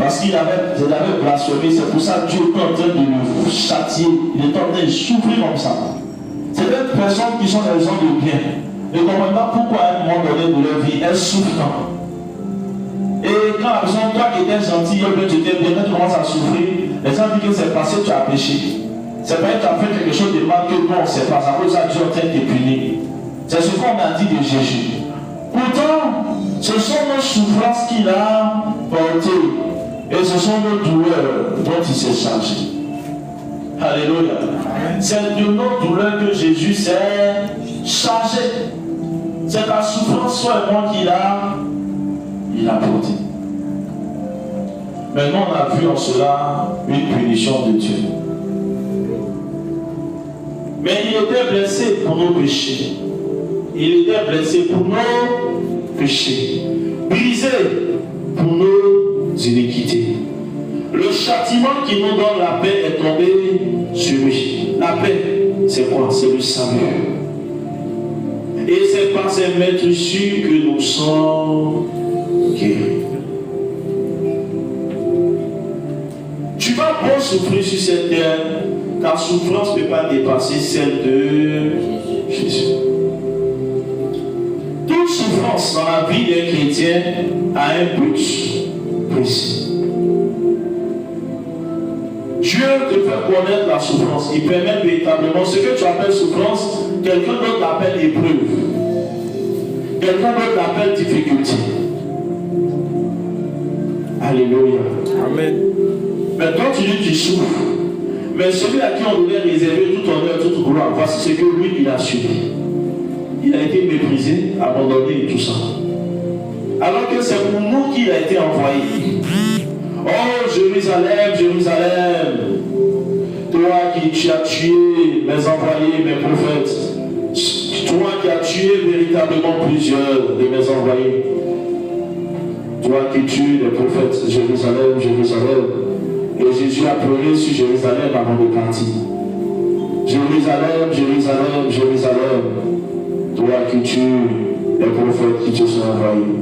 Parce qu'il avait blasphémé, c'est pour ça que Dieu est en train de le châtier, il est en train de souffrir comme ça. C'est des personnes qui sont des gens de bien. Ne comprennent pas pourquoi à un moment donné de leur vie, elles souffrent tant. Et quand la personne, toi qui étais gentil, tu étais bien, tu commences à souffrir, les gens disent que c'est parce que tu as péché. C'est parce que tu as fait quelque chose de mal que non, c'est pas ça. C'est ça que Dieu est en train de te punir. C'est ce qu'on a dit de Jésus. Pourtant, ce sont nos souffrances qu'il a portées. Et ce sont nos douleurs dont il s'est chargé. Alléluia. C'est de nos douleurs que Jésus s'est chargé. C'est la souffrance, soit et moi, qu'il a porté. Maintenant, on a vu en cela une punition de Dieu. Mais il était blessé pour nos péchés. Il était blessé pour nos péchés. Brisé pour nos iniquités. Le châtiment qui nous donne la paix est tombé sur lui. La paix, c'est quoi? C'est le salut. Et c'est par ces maîtres sûrs que nous sommes guéris. Tu vas bon souffrir sur cette terre, car souffrance ne peut pas dépasser celle de Jésus. Toute souffrance dans la vie d'un chrétien a un but précis. Dieu te fait connaître la souffrance. Il permet véritablement ce que tu appelles souffrance, quelqu'un d'autre l'appelle épreuve. Quelqu'un d'autre l'appelle difficulté. Alléluia. Amen. Mais toi tu dis tu souffres. Mais celui à qui on devait réserver tout honneur, toute gloire, voici ce que lui il a subi. Il a été méprisé, abandonné et tout ça. Alors que c'est pour nous qu'il a été envoyé. Oh Jérusalem, Jérusalem, toi qui tu as tué mes envoyés, mes prophètes, toi qui as tué véritablement plusieurs de mes envoyés, toi qui tues les prophètes, Jérusalem, Jérusalem. Et Jésus a pleuré sur Jérusalem avant de partir. Jérusalem, Jérusalem, Jérusalem, toi qui tues les prophètes qui te sont envoyés.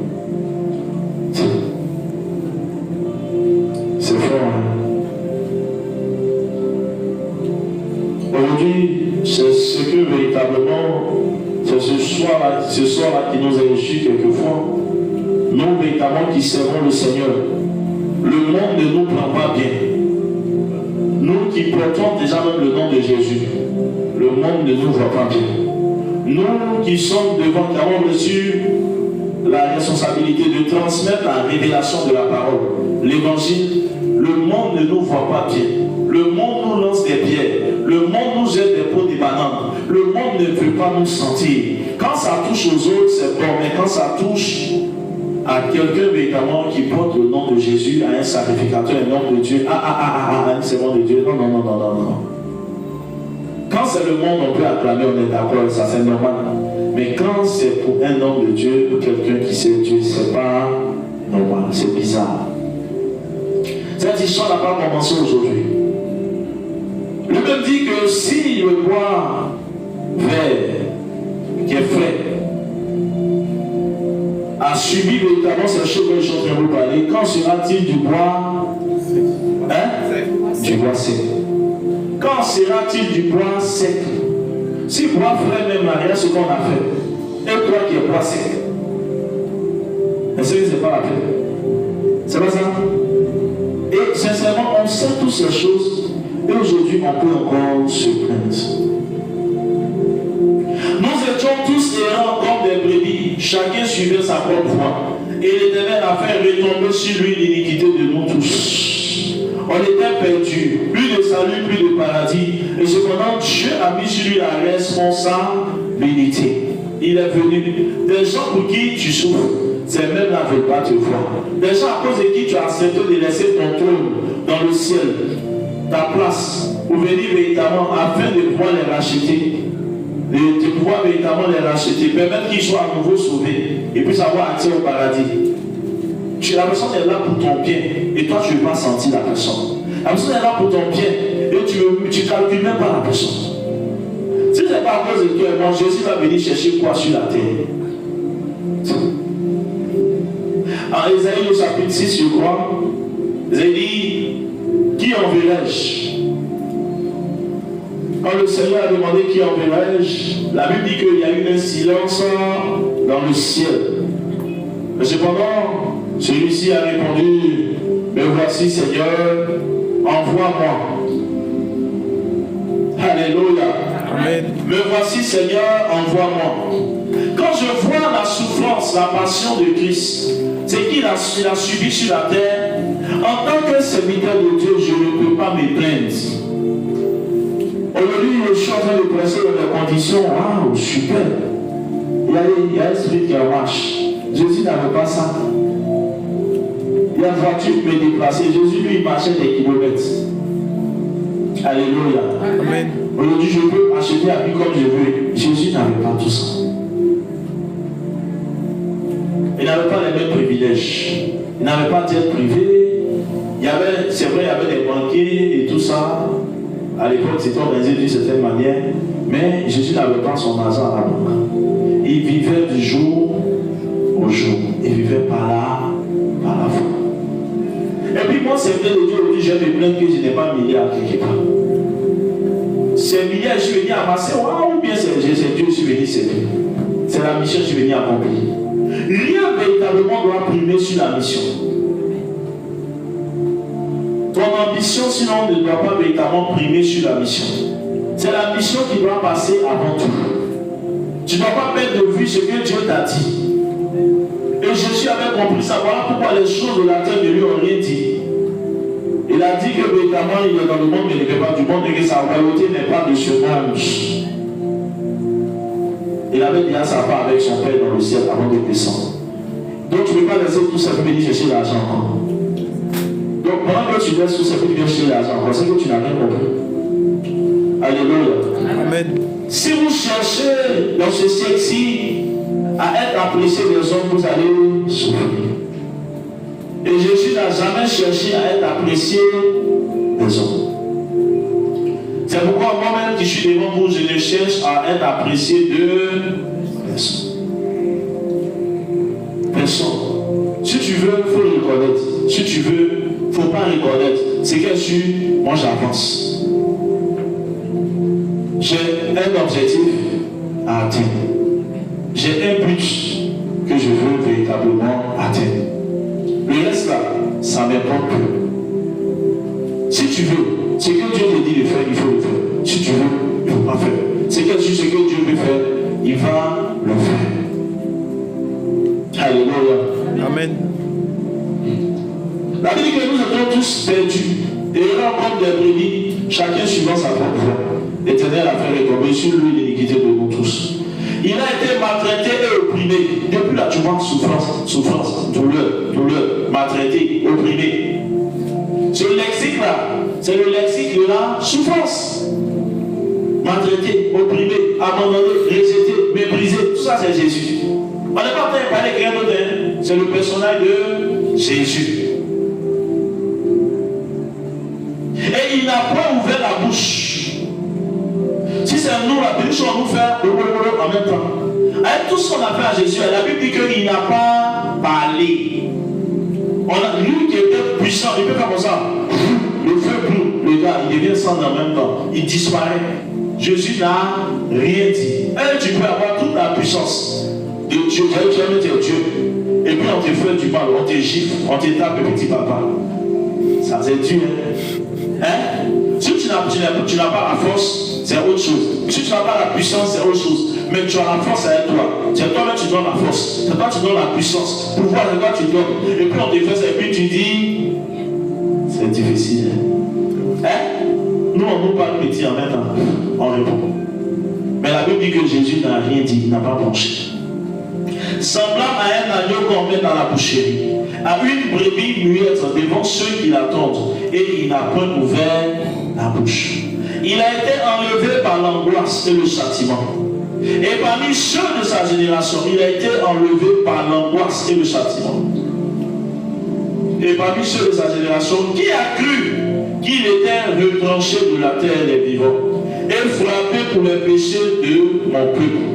C'est fort. Aujourd'hui, c'est ce que véritablement, c'est ce soir-là qui nous a échoué quelquefois. Nous, véritablement, qui servons le Seigneur. Le monde ne nous prend pas bien. Nous qui portons déjà même le nom de Jésus, le monde ne nous voit pas bien. Nous qui sommes devant, qui avons reçu la responsabilité de transmettre la révélation de la parole, l'évangile, le monde ne nous voit pas bien. Le monde nous lance des pierres. Le monde nous jette des pots de bananes. Le monde ne veut pas nous sentir. Quand ça touche aux autres, c'est bon, mais quand ça touche à quelqu'un véritablement qui porte le nom de Jésus, à un sacrificateur, un homme de Dieu, un servant de Dieu, non. Quand c'est le monde, on peut acclamer, on est d'accord, ça c'est normal. Mais quand c'est pour un homme de Dieu, pour quelqu'un qui sait Dieu, c'est pas normal, c'est bizarre. Cette histoire n'a pas commencé aujourd'hui. Le même dit que si le bois vert, qui est frais, a subi véritablement ces choses que je suis en train de vous parler, quand sera-t-il du bois du bois sec? Quand sera-t-il du bois sec? Si bois frais même rien, ce qu'on a fait, et toi qui es bois sec, est-ce que ce n'est pas la peine? C'est pas ça? Et sincèrement, on sait toutes ces choses, et aujourd'hui on peut encore se plaindre. Nous étions tous errants comme des brebis, chacun suivait sa propre voie. Et l'Éternel a fait retomber sur lui l'iniquité de nous tous. On était perdus, plus de salut, plus de paradis. Et cependant, Dieu a mis sur lui la responsabilité. Il est venu. Des gens pour qui tu souffres, c'est même là ne veulent pas te voir. Des gens à cause de qui tu as accepté de laisser ton trône dans le ciel, ta place, pour venir véritablement afin de pouvoir les racheter. De pouvoir véritablement les racheter, permettre qu'ils soient à nouveau sauvés et puissent avoir accès au paradis. La personne est là pour ton bien et toi tu ne veux pas sentir la personne. La personne est là pour ton bien et tu ne calcules même pas la personne. Si ce n'est pas à cause de toi, mon Jésus va venir chercher quoi sur la terre? En Ésaïe au chapitre 6, je crois, Vous avez dit, qui enverrai-je? Quand le Seigneur a demandé qui enverrai-je, la Bible dit qu'il y a eu un silence dans le ciel. Mais cependant, celui-ci a répondu, me voici Seigneur, envoie-moi. Alléluia. Amen. Me voici Seigneur, envoie-moi. Quand je vois la souffrance, la passion de Christ, c'est qu'il a subi sur la terre, en tant que serviteur de Dieu, je ne peux pas me plaindre. Aujourd'hui, je suis en train de presser dans des conditions, waouh, super. Il y a un esprit qui marche. Jésus n'avait pas ça. Il y a une voiture qui me déplacer. Jésus, lui, il marchait des kilomètres. Alléluia. Amen. Aujourd'hui, je peux acheter à lui comme je veux. Jésus n'avait pas tout ça. Il n'avait pas les mêmes privilèges. Il n'avait pas d'être privé. C'est vrai, il y avait des banquiers et tout ça. À l'époque, c'était organisé d'une certaine manière. Mais Jésus n'avait pas son argent à la banque. Il vivait du jour au jour. Il vivait par la foi. Et puis moi, c'est vrai de Dieu, aujourd'hui, je me plains que je n'ai pas milliard quelque part. Ces milliards, je suis venu amasser, ou bien c'est Dieu, je suis venu servir. C'est la mission que je suis venu accomplir. Rien véritablement doit primer sur la mission. Ton ambition, sinon, ne doit pas véritablement primer sur la mission. C'est la mission qui doit passer avant tout. Tu ne dois pas perdre de vue ce que Dieu t'a dit. Et Jésus avait compris ça. Voilà pourquoi les choses de la terre ne lui ont rien dit. Il a dit que véritablement il est dans le monde, mais il n'est pas du monde et que sa royauté n'est pas de ce monde. Il avait dit à sa part avec son père dans le ciel avant de descendre. Donc tu ne peux pas laisser tout ça pour venir chercher l'argent. Donc pendant que tu laisses tout ça pour venir chercher l'argent, c'est que tu n'as rien compris. Alléluia. Amen. Si vous cherchez dans ce siècle-ci à être apprécié des hommes, vous allez souffrir. Et Jésus n'a jamais cherché à être apprécié des hommes. C'est pourquoi moi-même qui suis devant vous, je ne cherche à être apprécié de personne. Personne. Si tu veux, il faut le reconnaître. Si tu veux, il ne faut pas reconnaître. C'est que moi j'avance. J'ai un objectif à atteindre. J'ai un but que je veux véritablement atteindre. Le reste là, ça ne m'importe plus. Si tu veux, ce que Dieu te dit de faire, il faut le faire. Si tu veux, il ne faut pas faire. C'est que ce que Dieu veut faire, il va le faire. Alléluia. Amen. La Bible dit que nous sommes tous perdus. Et là, comme des brebis, chacun suivant sa propre voie. L'Éternel a fait retomber sur lui l'iniquité de nous tous. Il a été maltraité et opprimé. Depuis là, tu vois, souffrance, douleur, maltraité, opprimé. Ce lexique-là, c'est le lexique de la souffrance. Maltraité, opprimé, abandonné, rejeté, méprisé, tout ça c'est Jésus. On n'est pas en train de parler de rien d'autre, c'est le personnage de Jésus. Et il n'a pas ouvert la bouche. Si c'est nous, la bénédiction, on nous fait en même temps. Avec tout ce qu'on a fait à Jésus, la Bible dit qu'il n'a pas parlé. Lui qui était puissant, il peut faire comme ça. Le feu brûle, le gars, il devient sang en même temps. Il disparaît. Jésus n'a rien dit. Et tu peux avoir toute la puissance de Dieu. Tu vas mettre Dieu. Et puis on te fait du mal, on te gifle, on te tape, petit papa. Ça c'est Dieu. Hein? Si tu n'as pas la force, c'est autre chose. Si tu n'as pas la puissance, c'est autre chose. Mais tu as la force avec toi. C'est toi-même qui donnes la force. C'est toi qui donnes la puissance. Pouvoir, c'est toi qui donnes. Et puis on te fait ça, et puis tu dis, c'est difficile. Hein? Nous, on nous parle petit en même temps. On répond. Mais la Bible dit que Jésus n'a rien dit, il n'a pas penché. Semblable à un agneau qu'on met dans la boucherie, à une brebis muette devant ceux qui l'attendent, et il n'a point ouvert la bouche. Il a été enlevé par l'angoisse et le châtiment. Et parmi ceux de sa génération, il a été enlevé par l'angoisse et le châtiment. Et parmi ceux de sa génération, qui a cru qu'il était retranché de la terre des vivants et frappé pour les péchés de mon peuple?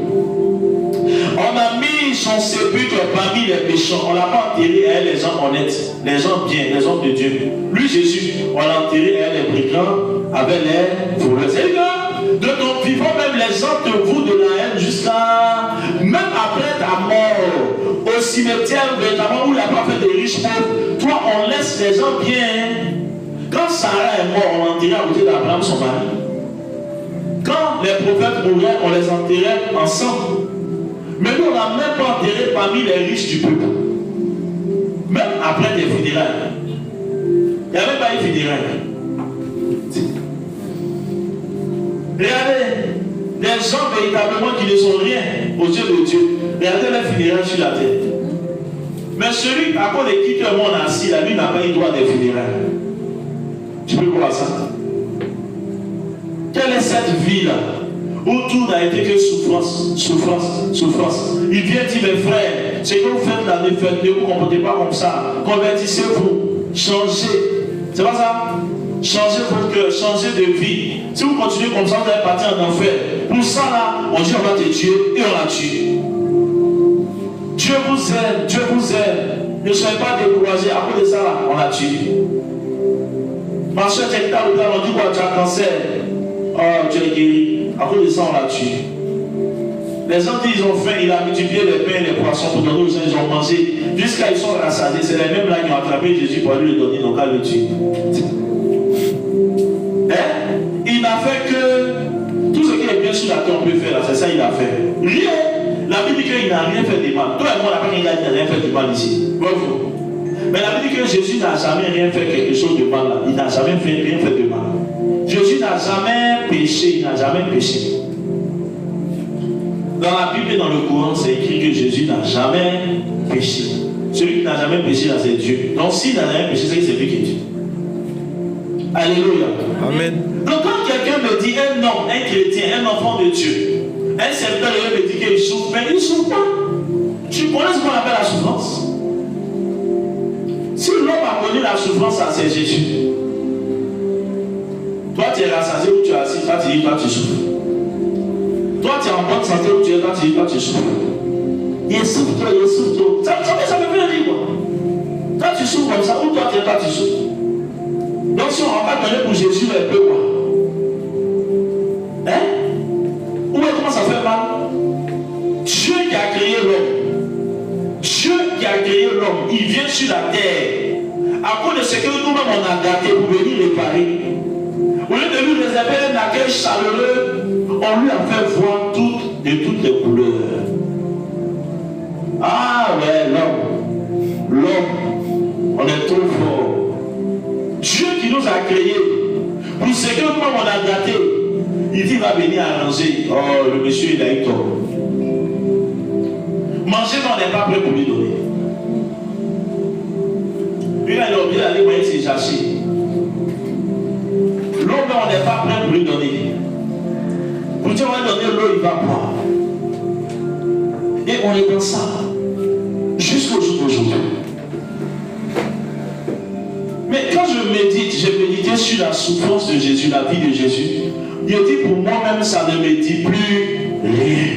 On a mis dit son sépulcre parmi les pécheurs. On ne l'a pas enterré à les gens honnêtes, les gens bien, les hommes de Dieu. Lui, Jésus, on l'a enterré à les brigands avec les voleurs. C'est que de ton vivant, même les gens te vouent de la haine jusqu'à, même après ta mort, au cimetière, véritablement, où il n'a pas fait des riches pauvres, toi, on laisse les gens bien. Quand Sarah est morte, on l'enterrait à côté d'Abraham, son mari. Quand les prophètes mouraient, on les enterrait ensemble. Mais nous, on n'a même pas enterré parmi les riches du peuple. Même après des funérailles. Il n'y avait pas eu funérailles. Regardez, des gens véritablement qui ne sont rien aux yeux de Dieu. Regardez les funérailles sur la terre. Mais celui à cause de qui tout le monde a assis, la lui n'a pas eu droit des funérailles. Tu peux voir ça? Quelle est cette vie-là où tout n'a été que souffrance, souffrance, souffrance? Il vient dire, mes frères, ce que vous faites là, ne vous comportez pas comme ça. Convertissez-vous, changez. C'est pas ça? Changez votre cœur, changez de vie. Si vous continuez comme ça, vous allez partir en enfer. Pour ça là, on dit on va te tuer et on l'a tué. Dieu vous aime, Dieu vous aime. Ne soyez pas découragés. À cause de ça là, on l'a tué. Ma soeur, tu es là, on dit quoi? Tu as cancer. Oh, tu es guéri. À cause de ça, on l'a tué. Les gens disent ils ont faim, il a multiplié les pains et les poissons pour donner aux gens, ils ont mangé. Jusqu'à ils sont rassasiés. C'est les mêmes là qui ont attrapé Jésus pour lui le donner, donc à le tuer. Hein? Il n'a fait que tout ce qui est bien sur la terre, on peut faire là, c'est ça qu'il a fait. Rien. La Bible dit qu'il n'a rien fait de mal. Toi et moi, on n'a pas rien fait de mal ici. Bravo. Mais la Bible dit que Jésus n'a jamais rien fait quelque chose de mal là. Il n'a jamais rien fait de mal. Jésus n'a jamais péché, il n'a jamais péché. Dans la Bible et dans le Coran, c'est écrit que Jésus n'a jamais péché. Celui qui n'a jamais péché, là, c'est Dieu. Donc s'il n'a jamais péché, c'est lui qui est Dieu. Alléluia. Amen. Donc quand quelqu'un me dit un homme, un chrétien, un enfant de Dieu, un serviteur de Dieu me dit qu'il souffre, mais il ne souffre pas. Tu connais ce qu'on appelle la souffrance? Si l'homme a connu la souffrance, ça c'est Jésus. Toi tu es rassasié où tu es assis, toi tu dis, toi tu souffres. Toi tu es en bonne santé où tu es, toi tu dis, toi tu souffres. Il souffre trop, il souffre trop. Ça me fait rire quoi. Toi tu souffres comme ça, où toi tu es, toi tu souffres. Donc si on va donner pour Jésus un peu quoi. Hein? Où est comment ça fait mal? Dieu qui a créé l'homme. Dieu qui a créé l'homme, il vient sur la terre. À cause de ce que nous-mêmes on a gâté pour venir réparer. Au lieu de lui réserver un accueil chaleureux, on lui a fait voir de toutes les couleurs. Ah ouais, l'homme, on est trop fort. Dieu qui nous a créés, pour ce que nous-mêmes on a gâté, il dit il va venir arranger. Oh, le monsieur il a eu tort. Manger, mais on n'est pas prêt pour lui donner. Lui, il a oublié d'aller moyen s'est chercher. L'eau, mais on n'est pas prêt pour lui donner. Pour dire, on va donner l'eau, il va boire. Et on est dans ça. Jusqu'au jour d'aujourd'hui. Mais quand je médite, j'ai médité sur la souffrance de Jésus, la vie de Jésus. Je dis pour moi-même, ça ne me dit plus rien.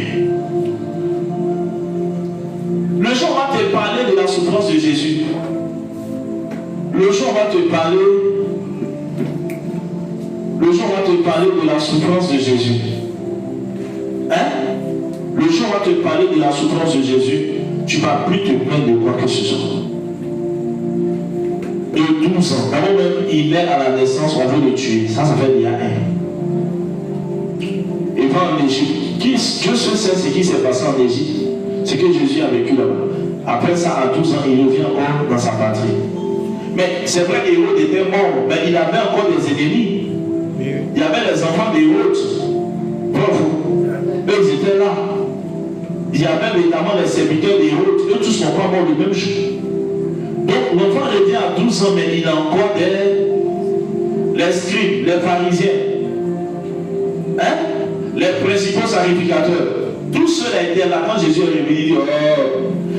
Le jour on va te parler de la souffrance de Jésus. Le jour on va te parler. Le jour on va te parler de la souffrance de Jésus. Hein? Le jour on va te parler de la souffrance de Jésus, tu ne vas plus te plaindre de quoi que ce soit. De 12 ans, quand même il est à la naissance, on veut le tuer. Ça fait il y a un. Il va en Égypte. Dieu seul sait ce qui s'est passé en Égypte. C'est que Jésus a vécu là-bas. Après ça, à 12 ans, il revient dans sa patrie. Mais c'est vrai qu'Hérode était mort, mais il avait encore des ennemis. Il y avait les enfants d'Hérode. Eux, ils étaient là. Il y avait évidemment les serviteurs d'Hérode. Eux tous sont pas morts le même jour. Donc l'enfant revient à 12 ans, mais il a encore les scribes, les pharisiens. Hein? Les principaux sacrificateurs. Tous ceux-là étaient là quand Jésus est revenu. Il dit, oh.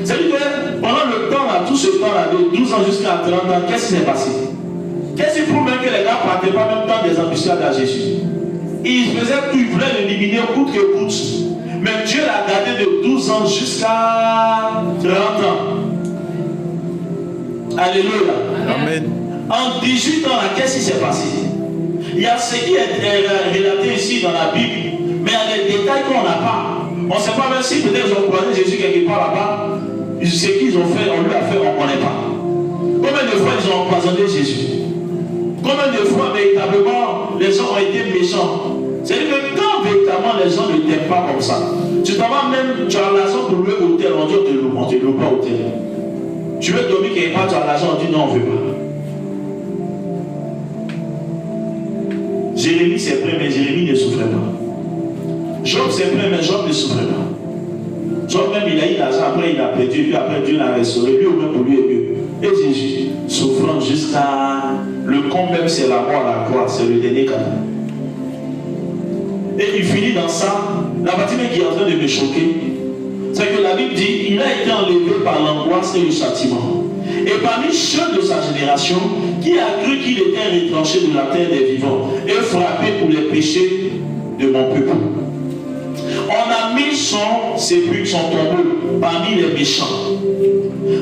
C'est-à-dire que pendant le temps, là, tout ce temps-là, de 12 ans jusqu'à 30 ans, qu'est-ce qui s'est passé? Qu'est-ce qui prouve même que les gars ne partaient pas même temps des embuscades à Jésus? Ils faisaient tout, ils voulaient l'éliminer coûte que coûte. Mais Dieu l'a gardé de de 12 ans jusqu'à 30 ans. Alléluia. Amen. En 18 ans, qu'est-ce qui s'est passé? Il y a ce qui est relaté ici dans la Bible, mais il y a des détails qu'on n'a pas. On ne sait pas même si peut-être ils ont croisé Jésus quelque part là-bas. Ce qu'ils ont fait, on lui a fait, on ne connaît pas. Combien de fois ils ont empoisonné Jésus? Combien de fois véritablement les gens ont été méchants? C'est-à-dire que quand véritablement les gens ne t'aiment pas comme ça, tu t'en vas même, tu as l'argent pour louer hôtel, on dit on te loue pas hôtel. Tu veux dormir quelque part, tu as l'argent, on dit non, on ne veut pas. Jérémie s'est plaint, mais Jérémie ne souffrait pas. Job s'est plaint, mais Job ne souffrait pas. Job même, il a eu l'argent, après il a perdu, puis après Dieu l'a restauré, lui au même pour lui est mieux. Et Jésus, souffrant jusqu'à... Le comble même, c'est la mort à la croix, c'est le dernier cadeau. Et il finit dans ça. La partie même qui est en train de me choquer, c'est que la Bible dit, il a été enlevé par l'angoisse et le châtiment. Et parmi ceux de sa génération, qui a cru qu'il était retranché de la terre des vivants et frappé pour les péchés de mon peuple. On a mis son sépulcre, son tombeau, parmi les méchants.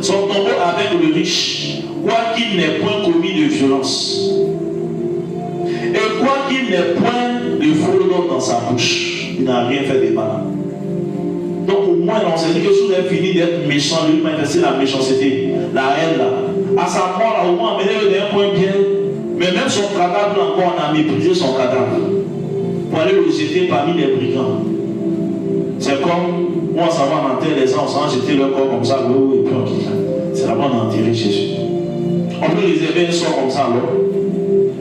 Son tombeau avec le riche, quoiqu'il n'ait point commis de violence. Et quoiqu'il n'ait point de fraude dans sa bouche, il n'a rien fait de mal. Donc au moins, on s'est dit que si on a fini d'être méchant, lui manifester la méchanceté, la haine là. À sa mort, là, au moins, amener-le d'un point bien. Mais même son cadavre, encore, on a méprisé son cadavre. Pour aller le jeter parmi les brigands. C'est comme, moi, ça va en terre, les gens, on s'en jeter leur corps comme ça, l'eau, et puis on quitte. C'est là-bas on a enterré Jésus. On peut réserver un sort comme ça, alors.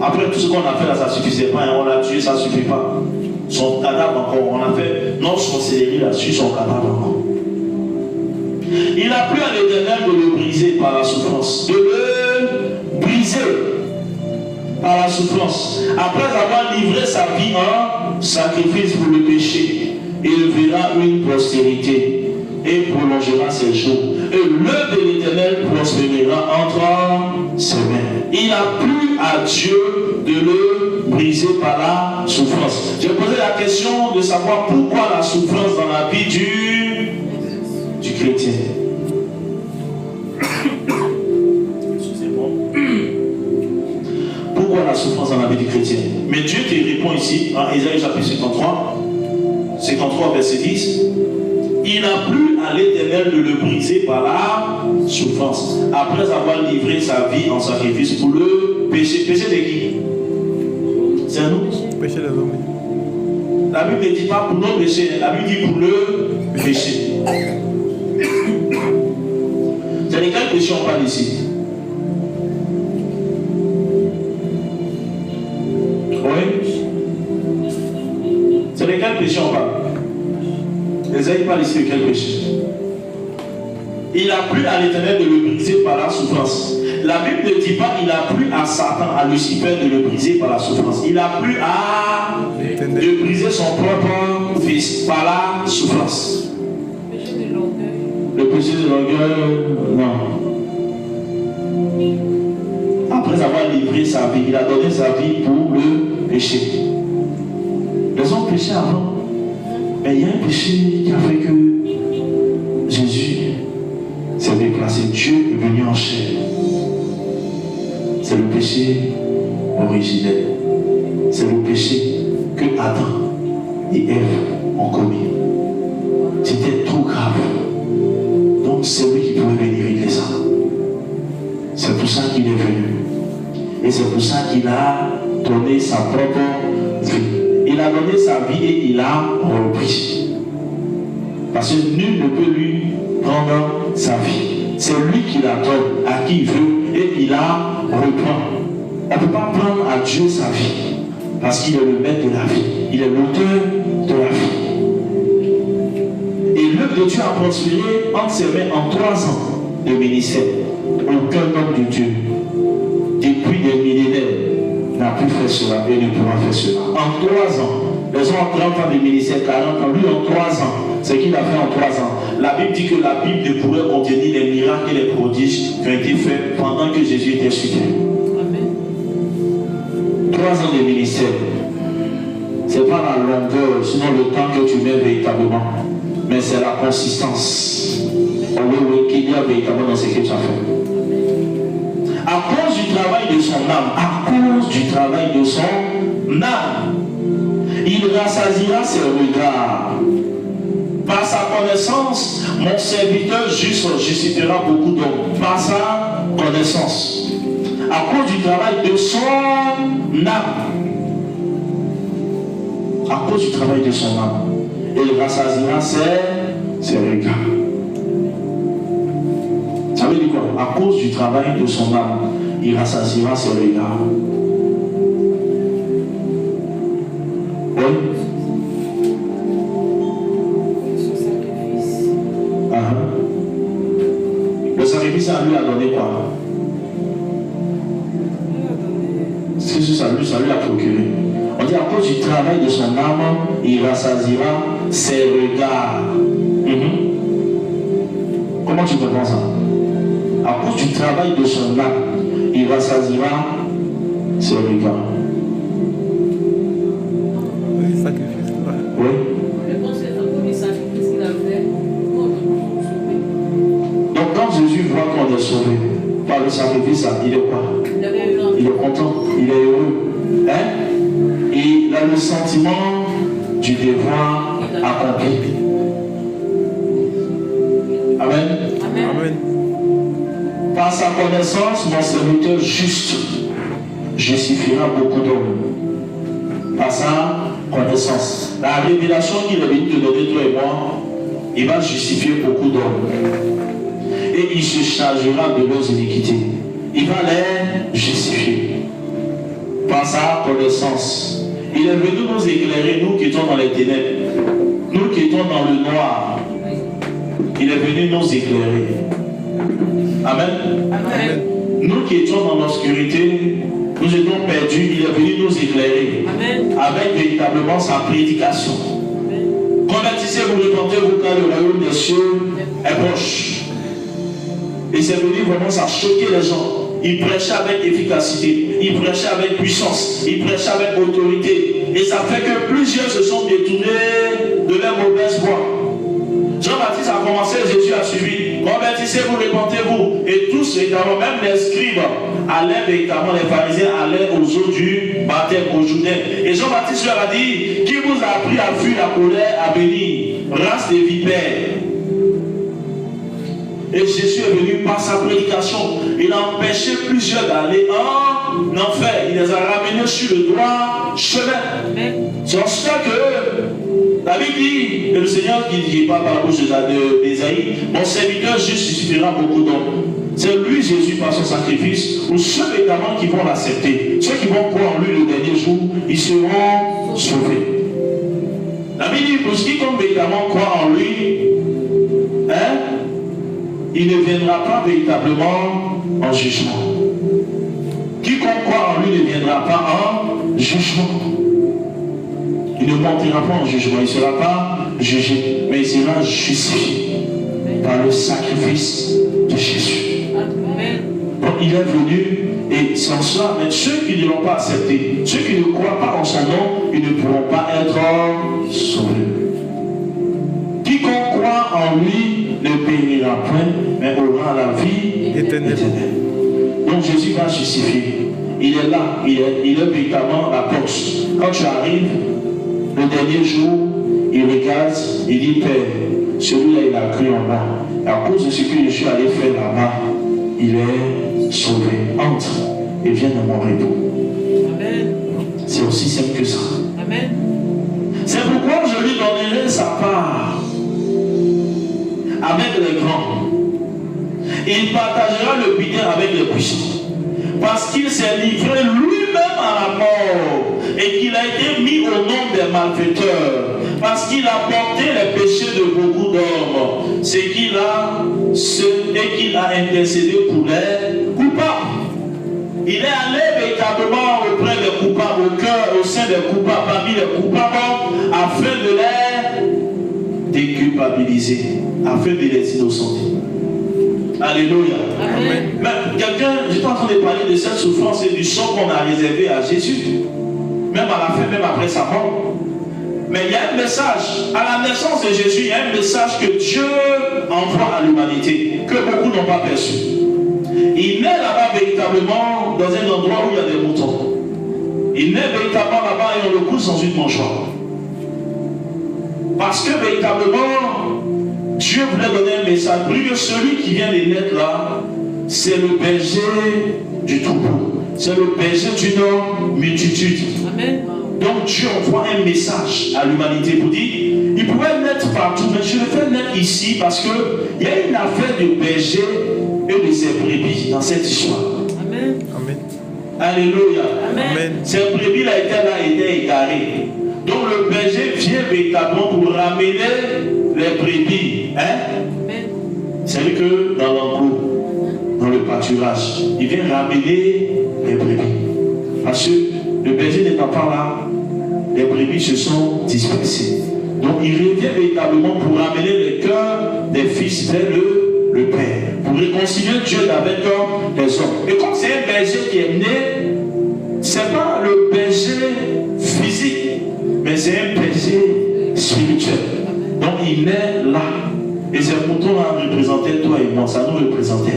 Après, tout ce qu'on a fait là, ça ne suffisait pas. On l'a tué, ça ne suffit pas. Son cadavre encore, on a fait notre sorcellerie là-dessus, son cadavre encore. Il a plu à l'Éternel de le briser par la souffrance. De le briser par la souffrance. Après avoir livré sa vie en sacrifice pour le péché, il verra une postérité et prolongera ses jours. Et l'œuvre de l'Éternel prospérera entre ses mains. Il a plu à Dieu de le briser par la souffrance. J'ai posé la question de savoir pourquoi la souffrance dans la vie du chrétien. Excusez-moi. Pourquoi la souffrance dans la vie du chrétien? Mais Dieu te répond ici, en Ésaïe chapitre 53, verset 10. Il a plu à l'Éternel de le briser par la souffrance, après avoir livré sa vie en sacrifice pour le péché. Péché de qui? C'est à nous. Péché des hommes. La Bible ne dit pas pour nos péchés, la Bible dit pour le péché. C'est de quel péché on parle ici? Oui. C'est de quel péché on parle? Esaïe parle ici de quel péché? Il a plu à l'Éternel de le briser par la souffrance. La Bible ne dit pas il a plu à Satan, à Lucifer de le briser par la souffrance. Il a plu à de briser son propre fils par la souffrance. Le péché de l'orgueil, non. Après avoir livré sa vie, il a donné sa vie pour le péché. Les hommes péchaient avant. Mais il y a un péché qui a fait que Jésus s'est déplacé. Dieu est venu en chair. C'est le péché originel. C'est le péché que Adam et Ève ont commis. C'était trop grave. Donc c'est lui qui pouvait venir régler ça. C'est pour ça qu'il est venu. Et c'est pour ça qu'il a donné sa propre vie. Il a donné sa vie et il a repris. Parce que nul ne peut lui prendre sa vie. C'est lui qui la donne à qui il veut et il la reprend. On ne peut pas prendre à Dieu sa vie. Parce qu'il est le maître de la vie. Il est l'auteur de la vie. Et l'œuvre de Dieu a prospéré entre ses mains en 3 ans de ministère. Aucun homme de Dieu, depuis des millénaires, n'a pu faire cela et ne pourra faire cela. En 3 ans, les gens ont 30 ans de ministère, 40 ans, lui en 3 ans, ce qu'il a fait en 3 ans. La Bible dit que la Bible ne pourrait contenir les miracles et les prodiges qui ont été faits pendant que Jésus était sur terre. 3 ans de ministère. Ce n'est pas la longueur, sinon le temps que tu mets véritablement. mais c'est la consistance. On veut voir qu'il y a véritablement dans ce que tu as fait. À cause du travail de son âme, à cause du travail de son âme, il rassasiera ses regards. Par sa connaissance, mon serviteur juste justifiera beaucoup d'hommes. Par sa connaissance. À cause du travail de son âme. À cause du travail de son âme. Il rassasiera ses regards. Ça veut dire quoi? À cause du travail de son âme, il rassasiera ses regards. Oui. Le sacrifice à lui a donné quoi? C'est ce ça lui a procuré. On dit à cause du travail de son âme, il rassasiera ses regards. Comment tu comprends ça? À cause du travail de son âme, il rassasiera ses regards. Oui, sacrifice. Oui. Donc quand Jésus voit qu'on est sauvé par le sacrifice, il est quoi? Il est content, il est heureux. Hein? Il a le sentiment du devoir accompli. Amen. Amen. Par sa connaissance, mon serviteur juste justifiera beaucoup d'hommes. Par sa connaissance. La révélation qu'il est venu te donner, toi et moi, il va justifier beaucoup d'hommes. Et il se chargera de leurs iniquités. Il va les justifier. Par sa connaissance. Il est venu nous éclairer, nous qui étions dans les ténèbres. Nous qui étions dans le noir. Il est venu nous éclairer. Amen. Amen. Nous qui étions dans l'obscurité, nous étions perdus, il est venu nous éclairer. Amen. Avec véritablement sa prédication. Convertissez-vous, repentez-vous car le royaume des cieux est proche. Et c'est venu vraiment, ça choquer les gens. Il prêchait avec efficacité, il prêchait avec puissance, il prêchait avec autorité. Et ça fait que plusieurs se sont détournés de leur mauvaise voie. Jean-Baptiste a commencé, Jésus a suivi. Convertissez-vous, repentez-vous. Et tous, évidemment, même les scribes allaient véritablement, les pharisiens allaient aux eaux du baptême, au Jourdain. Et Jean-Baptiste leur a dit, qui vous a appris à fuir la colère, à bénir, race des vipères. Et Jésus est venu par sa prédication. Il a empêché plusieurs d'aller en enfer. Il les a ramenés sur le droit chemin. C'est en cela que la Bible dit, et le Seigneur qui dit pas par la bouche d'Ésaïe, mon serviteur justifiera beaucoup d'hommes. C'est lui, Jésus, par son sacrifice, ou ceux évidemment qui vont l'accepter, ceux qui vont croire en lui le dernier jour, ils seront sauvés. La Bible dit, pour ceux qui vont évidemment croire en lui, il ne viendra pas véritablement en jugement. Quiconque croit en lui ne viendra pas en jugement. Il ne montera pas en jugement, il ne sera pas jugé, mais il sera justifié par le sacrifice de Jésus. Donc il est venu et sans cela, mais ceux qui ne l'ont pas accepté, ceux qui ne croient pas en son nom, ils ne pourront pas être sauvés. Quiconque croit en lui ne périra point, mais aura la vie éternelle. Donc Jésus va justifier. Il est là, il est véritablement la porte. Quand tu arrives, le dernier jour, il regarde, il dit, Père, celui-là il a cru en moi. Et à cause de ce que je suis allé faire là-bas, il est sauvé. Entre et viens dans mon repos. C'est aussi simple que ça. Amen. C'est pourquoi je lui donnerai sa part avec les grands. Il partagera le butin avec les puissants. Parce qu'il s'est livré lui-même à la mort et qu'il a été mis au nom des malfaiteurs. Parce qu'il a porté les péchés de beaucoup d'hommes. C'est qu'il a intercédé pour les coupables. Il est allé véritablement auprès des coupables, au cœur, au sein des coupables, parmi les coupables, afin de les déculpabiliser, afin de les innocenter. Alléluia. Amen. Mais quelqu'un, j'étais en train de parler de cette souffrance et du sort qu'on a réservé à Jésus. Même à la fin, même après sa mort. Mais il y a un message. À la naissance de Jésus, il y a un message que Dieu envoie à l'humanité, que beaucoup n'ont pas perçu. Il naît là-bas véritablement dans un endroit où il y a des moutons. Il naît véritablement là-bas et on le couche dans une mangeoire. Parce que véritablement, Dieu voulait donner un message. Plus que celui qui vient de naître là, c'est le berger du troupeau. C'est le berger d'une multitude. Amen. Donc Dieu envoie un message à l'humanité pour dire, il pouvait naître partout, mais je le fais naître ici parce qu'il y a une affaire de berger et de ses brebis dans cette histoire. Amen. Amen. Alléluia. Amen. Ces brebis là étaient égarées. Donc le berger vient véritablement pour ramener les brebis. Hein? C'est vrai que dans l'enclos, dans le pâturage, il vient ramener les brebis. Parce que le berger n'étant pas là, les brebis se sont dispersées. Donc il revient véritablement pour ramener le cœur des fils vers le Père. Pour réconcilier Dieu avec les hommes. Et comme c'est un berger qui est né, ce n'est pas le berger physique, mais c'est un berger spirituel. Donc il naît là. Et ces moutons-là représentaient toi et moi. Ça nous représentait.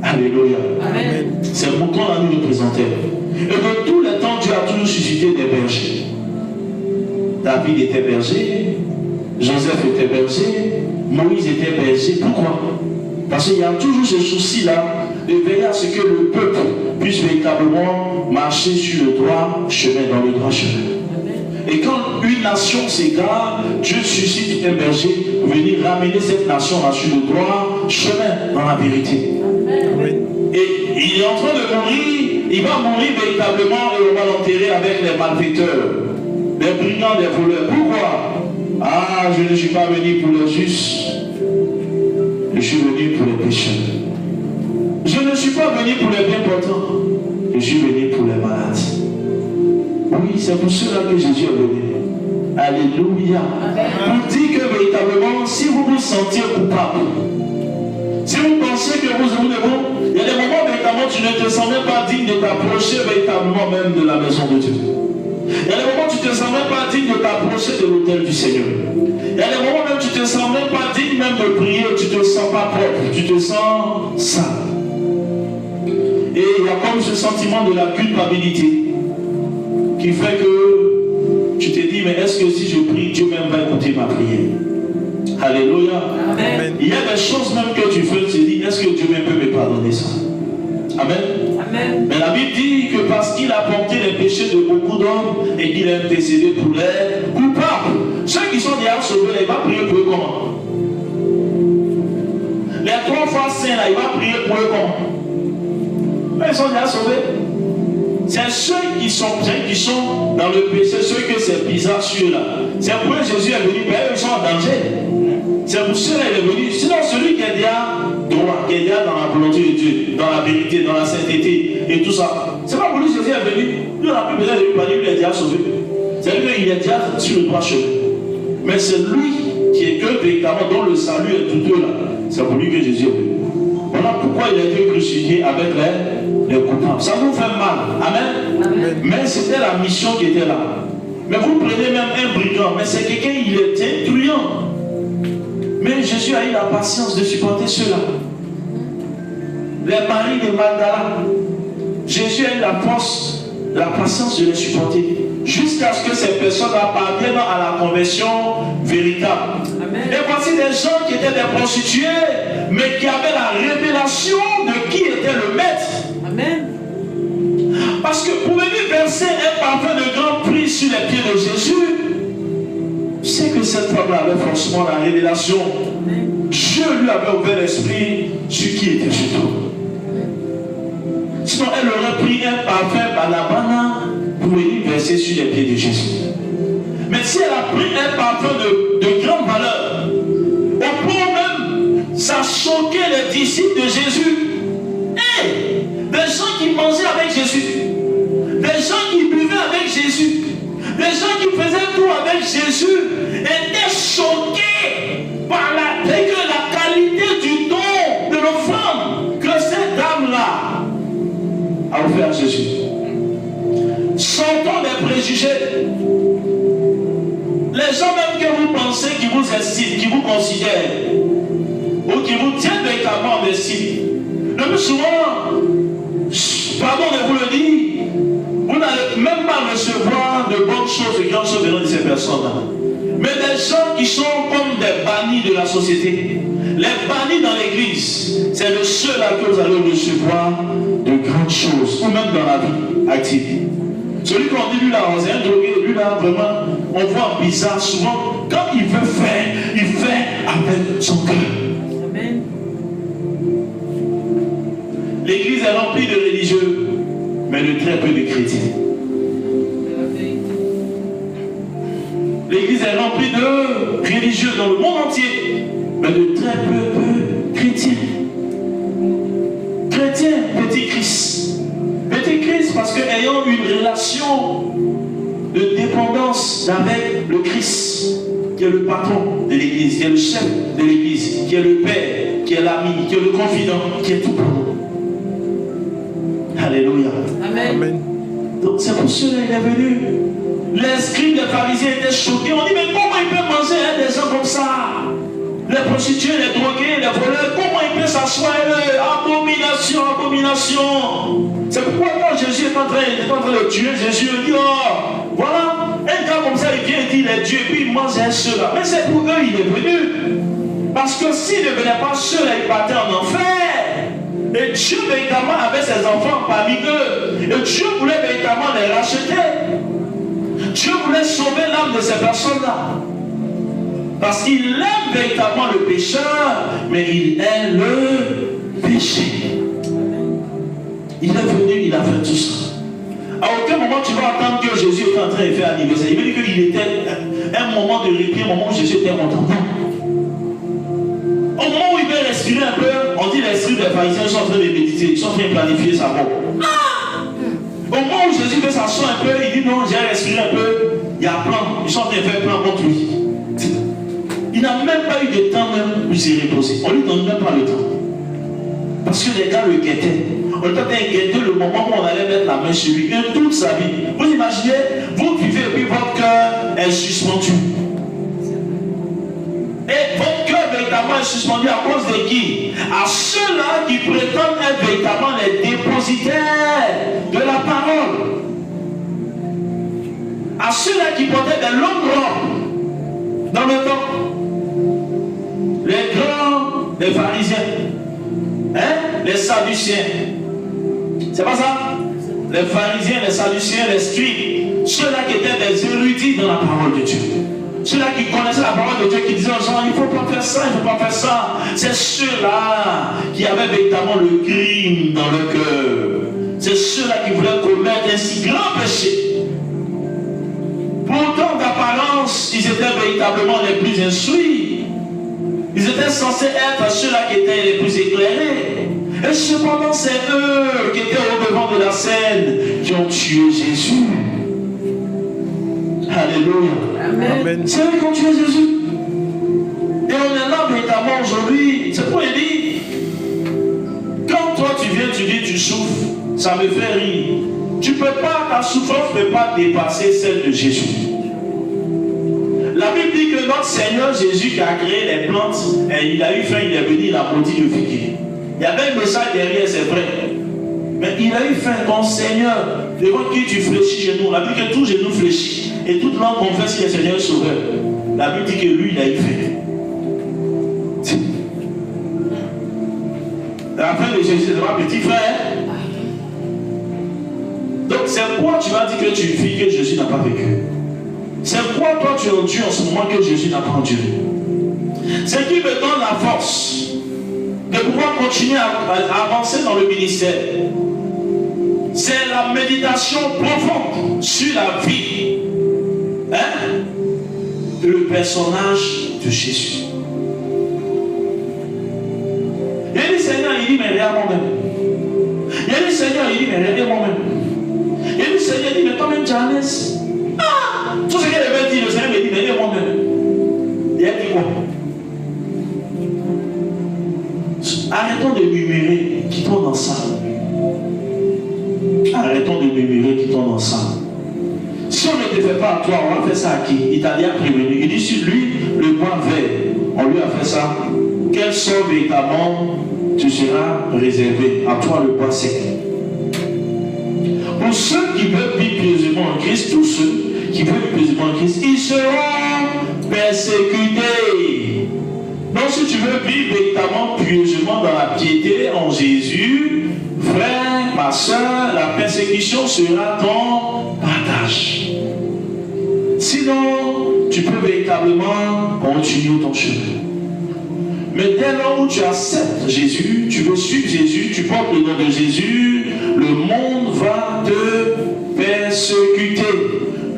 Alléluia. Amen. Ces moutons-là nous représentaient. Et de tous les temps, Dieu a toujours suscité des bergers. David était berger, Joseph était berger, Moïse était berger. Pourquoi? Parce qu'il y a toujours ce souci-là de veiller à ce que le peuple puisse véritablement marcher sur le droit chemin, dans le droit chemin. Et quand une nation s'égare, Dieu suscite un berger pour venir ramener cette nation-là sur le droit chemin, dans la vérité. Amen. Et il est en train de mourir, il va mourir véritablement et on va l'enterrer avec les malfaiteurs, les brigands, les voleurs. Pourquoi? Ah, je ne suis pas venu pour les justes, je suis venu pour les pécheurs. Je ne suis pas venu pour les bien portants, je suis venu pour les malades. Oui, c'est pour cela que Jésus est venu. Alléluia. Pour dire que véritablement, si vous vous sentiez coupable, si vous pensez que vous devez, il y a des moments véritablement tu ne te sens même pas digne de t'approcher véritablement même de la maison de Dieu. Il y a des moments où tu ne te sens même pas digne de t'approcher de l'autel du Seigneur. Il y a des moments même où tu ne te sens même pas digne même de prier, tu ne te sens pas propre, tu te sens sale. Et il y a comme ce sentiment de la culpabilité qui fait que tu te dis, mais est-ce que si je prie, Dieu même va écouter ma prière? Alléluia. Amen. Il y a des choses même que tu fais, tu te dis, est-ce que Dieu même peut me pardonner ça? Amen. Amen. Mais la Bible dit que parce qu'il a porté les péchés de beaucoup d'hommes et qu'il a intercédé pour les coupables, ceux qui sont déjà sauvés, il va prier pour eux comment? Les 3 fois saints, là, il va prier pour eux comment? Ils sont déjà sauvés. C'est ceux qui sont dans le péché, ceux que c'est bizarre ceux-là. C'est pour eux Jésus est venu, mais eux ils sont en danger. C'est pour cela qu'il est venu. Sinon celui qui est déjà droit, qui est déjà dans la volonté de Dieu, dans la vérité, dans la sainteté et tout ça, c'est pas pour lui Jésus est venu. Lui on n'a plus besoin de lui parler, lui il est déjà sauvé. C'est lui qu'il est déjà sur le droit chemin. Mais c'est lui qui est que véritablement dont le salut est douteux là. C'est pour lui que Jésus est venu. Voilà pourquoi il a été crucifié avec les coupables. Ça vous fait mal. Amen. Amen. Mais c'était la mission qui était là. Mais vous prenez même un brigand, mais c'est quelqu'un, il était truand. Mais Jésus a eu la patience de supporter cela. Les maris de Magdala, Jésus a eu la force, la patience de les supporter. Jusqu'à ce que ces personnes parviennent à la conversion véritable. Amen. Et voici des gens qui étaient des prostituées, mais qui avaient la révélation de qui était le maître. Amen. Parce que pour venir verser un parfum de grand prix sur les pieds de Jésus, c'est que cette femme-là avait forcément la révélation. Amen. Dieu lui avait ouvert l'esprit sur qui était Jésus. Sinon, elle aurait pris un parfum banabana pour venir verser sur les pieds de Jésus. Mais si elle a pris un parfum de grande valeur, au point même, ça choquait les disciples de Jésus. Des gens qui mangeaient avec Jésus, des gens qui buvaient avec Jésus, des gens qui faisaient tout avec Jésus, étaient choqués par la qualité du don de l'offrande que cette dame-là a offert à Jésus. Sortons des préjugés. gens même que vous pensez qui vous estiment, qui vous considèrent, ou qui vous tiennent véritablement en estime, le plus souvent, pardon de vous le dire, vous n'allez même pas recevoir de bonnes choses, de grandes choses venant de ces personnes-là. Mais des gens qui sont comme des bannis de la société, les bannis dans l'église, c'est le seul à que vous allez recevoir de grandes choses, ou même dans la vie active. Celui qu'on dit, lui là, c'est un drogué, lui là, vraiment, on voit bizarre souvent, quand il veut faire, il fait avec son cœur. Amen. L'église est remplie de religieux, mais de très peu de chrétiens. L'église est remplie de religieux dans le monde entier, mais de très peu de chrétiens. Chrétiens, petit Christ. Petit Christ parce qu'ayant une relation de dépendance avec le Christ, qui est le patron de l'église, qui est le chef de l'église, qui est le père, qui est l'ami, qui est le confident, qui est tout pour nous. Alléluia. Amen. Amen. Donc c'est pour cela qu'il est venu. Les scribes des pharisiens étaient choqués. On dit, mais comment il peut manger des gens comme ça? Les prostituées, les drogués, les voleurs, comment il peut s'asseoir? Abomination, abomination. C'est pourquoi quand Jésus est en train de tuer, Jésus dit, oh, voilà, un gars comme ça, il vient dire les dieux, et puis il mange ceux-là. Mais c'est pour eux, il est venu. Parce que s'il ne venait pas ceux-là, il partait en enfer. Et Dieu véritablement avait ses enfants parmi eux. Et Dieu voulait véritablement les racheter. Dieu voulait sauver l'âme de ces personnes-là. Parce qu'il aime véritablement le pécheur, mais il aime le péché. Il est venu, il a fait tout ça. À aucun moment tu vas attendre que Jésus était en train de faire anniversaire. Il veut dire qu'il était un moment de répit, un moment où Jésus était content. Au moment où il veut respirer un peu, on dit les esprits des pharisiens sont en train de méditer, ils sont en train de planifier sa mort. Au moment où Jésus veut s'asseoir un peu, il dit non, j'ai respiré un peu, il y a plan, ils sont en train de faire plan contre lui. Il n'a même pas eu de temps même pour s'y reposer. On ne lui donne même pas le temps. Parce que les gars le guettaient. On lui a guetté le moment où on allait mettre la main sur lui. Et toute sa vie. Vous imaginez, vous vivez et puis votre cœur est suspendu. Et votre cœur véritablement est suspendu à cause de qui? À ceux-là qui prétendent être véritablement les dépositaires de la parole. À ceux-là qui portaient des longues robes dans le temps. Les grands, les pharisiens, hein? Les sadduciens. C'est pas ça? Les pharisiens, les sadduciens, les scribes, ceux-là qui étaient des érudits dans la parole de Dieu. Ceux-là qui connaissaient la parole de Dieu, qui disaient aux gens, il ne faut pas faire ça, il ne faut pas faire ça. C'est ceux-là qui avaient véritablement le crime dans le cœur. C'est ceux-là qui voulaient commettre un si grand péché. Pourtant, d'apparence, ils étaient véritablement les plus instruits. Ils étaient censés être ceux-là qui étaient les plus éclairés. Et cependant, c'est eux qui étaient au devant de la scène qui ont tué Jésus. Alléluia. Amen. C'est eux qui ont tué Jésus. Et on est là véritablement aujourd'hui. C'est pour dire, quand toi tu viens, tu dis tu souffres, ça me fait rire. Tu peux pas, ta souffrance ne peut pas dépasser celle de Jésus. La Bible dit que notre Seigneur Jésus qui a créé les plantes, et il a eu faim, il est venu, il a maudit le figuier. Il y avait un message derrière, c'est vrai. Mais il a eu faim, ton Seigneur, devant qui tu fléchis genoux. La Bible dit que tout genou fléchit. Et toute langue confesse qu'il est Seigneur Sauveur. La Bible dit que lui, il a eu faim. La fin de Jésus, c'est pas petit frère. Donc c'est quoi tu vas dire que tu vis que Jésus n'a pas vécu? C'est quoi toi tu endures en ce moment que Jésus n'a pas enduré? Ce qui me donne la force de pouvoir continuer à avancer dans le ministère, c'est la méditation profonde sur la vie, le personnage de Jésus. Il dit Seigneur, il dit mais regarde moi-même. Il dit Seigneur, il dit mais regarde moi-même. Il dit Seigneur, il dit mais toi-même tu es à l'aise. Tout ce qu'elle avait dit, le Seigneur me dit mais regarde moi-même. Il a dit quoi? Arrêtons de murmurer, quittons dans ça. Arrêtons de murmurer, quittons dans ça. Si on ne te fait pas à toi, on va faire ça à qui? Il t'a déjà prévenu. Il dit sur lui, le bois vert, on lui a fait ça. Quel sort véritablement tu seras réservé? À toi le bois sec. Pour ceux qui veulent vivre pieusement en Christ, tous ceux qui veulent vivre pieusement en Christ, ils seront persécutés. Donc si tu veux vivre véritablement pieusement dans la piété en Jésus, frère, ma soeur, la persécution sera ton partage. Sinon, tu peux véritablement continuer ton chemin. Mais dès lors où tu acceptes Jésus, tu veux suivre Jésus, tu portes le nom de Jésus, le monde va te persécuter.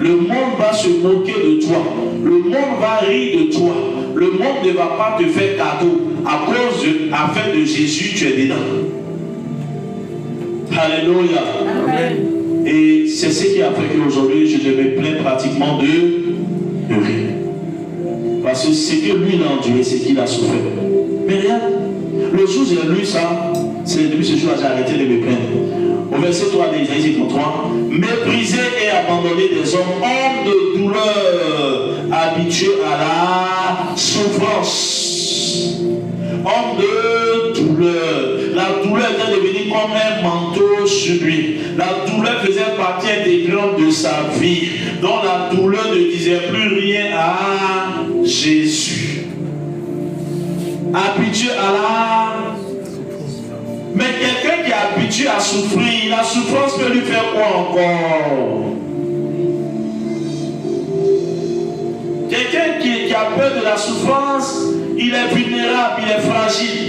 Le monde va se moquer de toi. Le monde va rire de toi. Le monde ne va pas te faire cadeau. À cause de l'affaire de Jésus, tu es dedans. Alléluia. Amen. Et c'est ce qui a fait qu'aujourd'hui, je me plains pratiquement de rien. Parce que ce que lui a enduré, c'est qu'il a souffert. Mais regarde, le jour où j'ai lu ça, c'est depuis ce jour-là que j'ai arrêté de me plaindre. Au verset 3 d'Ésaïe 53, méprisé et abandonné des hommes de douleur, habitués à la souffrance. Homme de douleur. La douleur était devenue comme un manteau sur lui. La douleur faisait partie intégrante de sa vie. Donc la douleur ne disait plus rien à Jésus. Habitué à la... Mais quelqu'un qui est habitué à souffrir, la souffrance peut lui faire quoi encore? Quelqu'un qui a peur de la souffrance, il est vulnérable, il est fragile.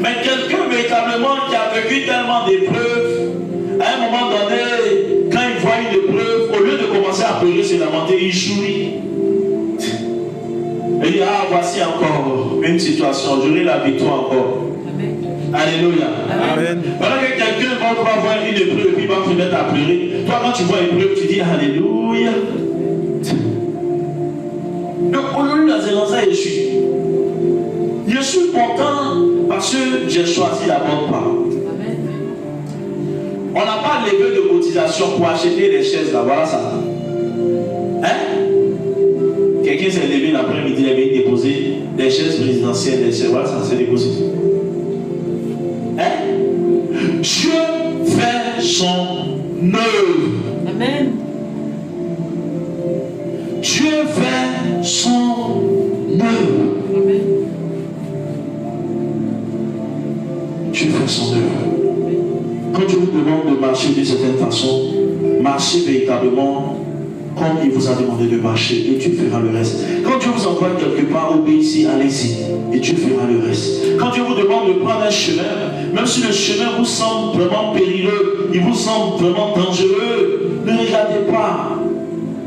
Mais quelqu'un véritablement qui a vécu tellement d'épreuves, à un moment donné, quand il voit une épreuve, au lieu de commencer à pleurer, se lamenter, il sourit. Il dit, ah, voici encore une situation, j'aurai la victoire encore. Amen. Alléluia. Amen. Voilà que quelqu'un va voir une épreuve et puis va se mettre à pleurer. Toi, quand tu vois une épreuve, tu dis Alléluia. Donc, aujourd'hui, dans ça, je suis content parce que j'ai choisi la bonne parole. On n'a pas levé de cotisation pour acheter les chaises là, voilà ça. Hein? Quelqu'un s'est levé l'après-midi, il avait déposé des chaises présidentielles, des chaises, voilà ça, c'est déposé. Hein? Dieu fait son œuvre. Amen. Dieu fait son œuvre. Amen. Dieu fait son œuvre. Quand Dieu vous demande de marcher d'une certaine façon, marchez véritablement comme il vous a demandé de marcher et Dieu fera le reste. Quand Dieu vous envoie quelque part, obéissez, allez-y et Dieu fera le reste. Quand Dieu vous demande de prendre un chemin, même si le chemin vous semble vraiment périlleux, il vous semble vraiment dangereux, ne regardez pas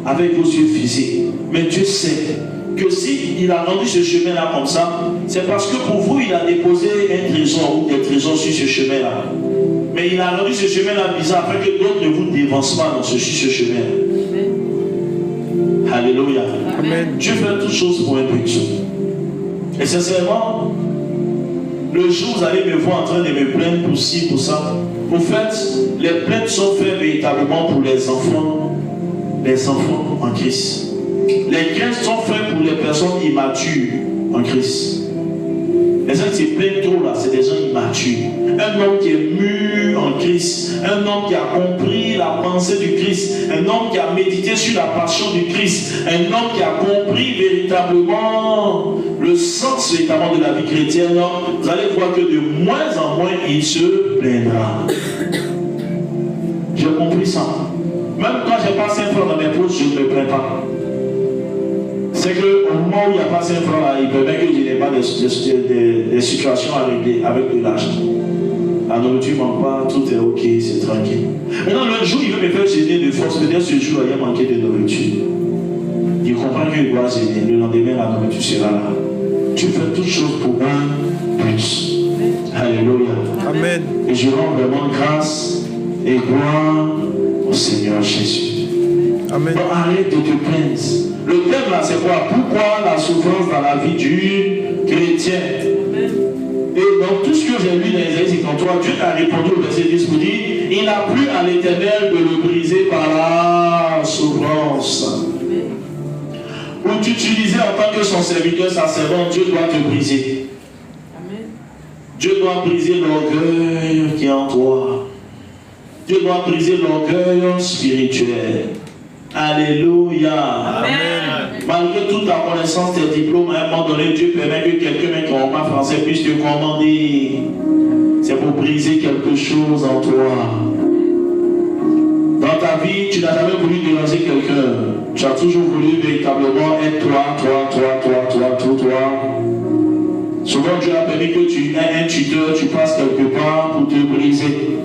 avec vos yeux physiques. Mais Dieu sait que s'il a rendu ce chemin-là comme ça, c'est parce que pour vous, il a déposé un trésor ou des trésors sur ce chemin-là. Mais il a rendu ce chemin-là bizarre afin que d'autres ne vous dévancent pas sur ce chemin. Alléluia. Amen. Dieu fait toutes choses pour un but. Et sincèrement, le jour où vous allez me voir en train de me plaindre pour ci, pour ça, au fait, les plaintes sont faites véritablement pour les enfants en Christ. Les craintes sont faites pour les personnes immatures en Christ. Les gens qui se plaignent trop là, c'est des gens immatures. Un homme qui est mûr en Christ, un homme qui a compris la pensée du Christ, un homme qui a médité sur la passion du Christ, un homme qui a compris véritablement le sens véritablement de la vie chrétienne, vous allez voir que de moins en moins il se plaindra. J'ai compris ça. Même quand j'ai pas 5 francs dans mes poches, je ne me plains pas. C'est qu'au moment où il n'y a pas 5 francs là, il peut bien que je n'ai pas des situations à régler avec de l'argent. La nourriture ne manque pas, tout est ok, c'est tranquille. Maintenant, le jour où il veut me faire gêner de force, peut-être ce jour il a manqué de nourriture. Il comprend qu'il doit gêner. Le lendemain, la nourriture sera là. Tu fais toutes choses pour un but. Alléluia. Amen. Et je rends vraiment grâce et gloire au Seigneur Jésus. Amen. Donc arrête de te plaindre. Le thème là, c'est quoi? Pourquoi la souffrance dans la vie du chrétien? Et dans tout ce que j'ai lu dans Ésaïe brisé en toi, Dieu t'a répondu au verset 10 pour dire, il n'a plus à l'Éternel de le briser par la souffrance. Ou tu utilisais en tant que son serviteur, sa servante, Dieu doit te briser. Amen. Dieu doit briser l'orgueil qui est en toi. Dieu doit briser l'orgueil spirituel. Alléluia. Amen. Malgré toute ta connaissance, tes diplômes, à un moment donné, Dieu permet que quelqu'un qui n'a pas français puisse te commander. C'est pour briser quelque chose en toi. Dans ta vie, tu n'as jamais voulu déranger quelqu'un. Tu as toujours voulu véritablement être toi. Souvent, Dieu a permis que tu aies un tuteur, tu passes quelque part pour te briser.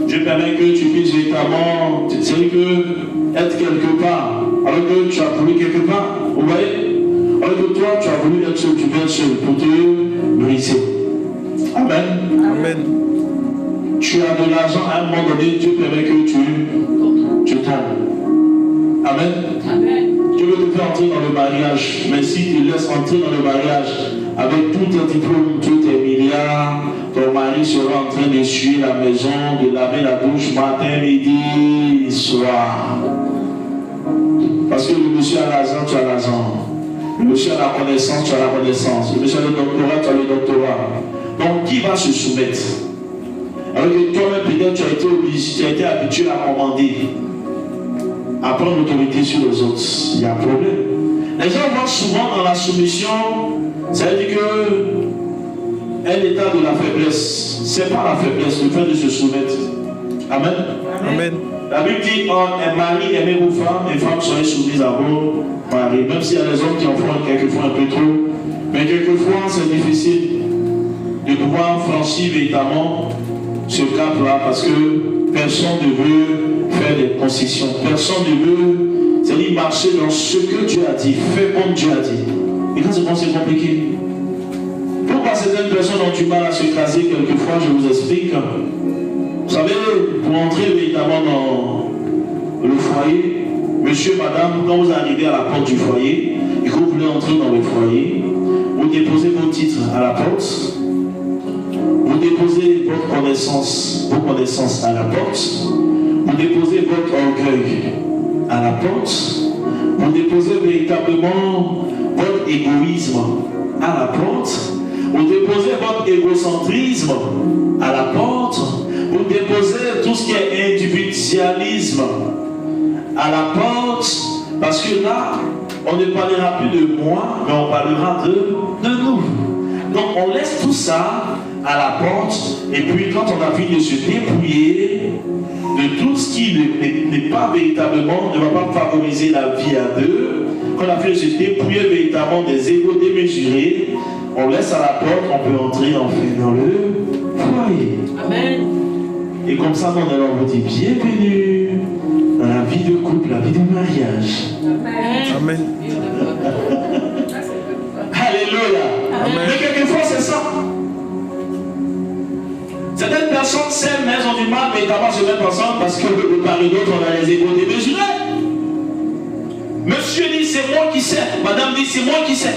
Dieu permet que tu puisses véritablement, c'est que être quelque part, alors que tu as voulu quelque part, vous voyez, alors que toi, tu as voulu être seul, tu viens seul pour te briser. Amen. Amen. Tu as de l'argent, à un moment donné, Dieu permet que tu tombes. Amen. Amen. Dieu veut te faire entrer dans le mariage, mais s'il te laisse entrer dans le mariage avec tous tes diplômes, tous tes milliards, ton mari sera en train d'essuyer la maison, de laver la douche matin, midi, soir. Parce que le monsieur a l'argent, tu as l'argent. Le monsieur a la connaissance, tu as la connaissance. Le monsieur a le doctorat, tu as le doctorat. Donc qui va se soumettre? Alors que toi-même, peut-être, tu as été obligé, tu as été habitué à commander, à prendre l'autorité sur les autres. Il y a un problème. Les gens voient souvent dans la soumission, ça veut dire que un état de la faiblesse. C'est pas la faiblesse, le fait de se soumettre. Amen. Amen. La Bible dit, un mari aimez vos femmes, les femmes soyez soumises à vos maris. Même s'il y a des hommes qui en font quelquefois un peu trop, mais quelquefois c'est difficile de pouvoir franchir véritablement ce cap-là parce que personne ne veut faire des concessions. Personne ne veut, c'est-à-dire marcher dans ce que Dieu a dit, faire comme Dieu a dit. Et quand c'est compliqué. Pourquoi certaines personnes ont du mal à se caser quelquefois, je vous explique. Vous savez, pour entrer véritablement dans le foyer, monsieur, madame, quand vous arrivez à la porte du foyer et que vous voulez entrer dans le foyer, vous déposez vos titres à la porte. Vous déposez vos connaissances à la porte. Vous déposez votre orgueil à la porte. Vous déposez véritablement votre égoïsme à la porte. Vous déposez votre égocentrisme à la porte. Vous déposez tout ce qui est individualisme à la porte. Parce que là, on ne parlera plus de moi, mais on parlera de nous. Donc on laisse tout ça à la porte, et puis quand on a fini de se dépouiller de tout ce qui n'est pas véritablement, ne va pas favoriser la vie à deux, quand on a fini de se dépouiller véritablement des égos démesurés, on laisse à la porte, on peut entrer en fait dans le foyer. Amen. Et comme ça, on alors vous dit bienvenue dans la vie de couple, la vie de mariage. Amen. Amen. Alléluia. Amen. Mais quelquefois c'est ça. Certaines personnes s'aiment, mais elles ont du mal véritablement à se mettre ensemble parce que de part et d'autre, on a les égos démesurés. Monsieur dit c'est moi qui sais. Madame dit c'est moi qui sais.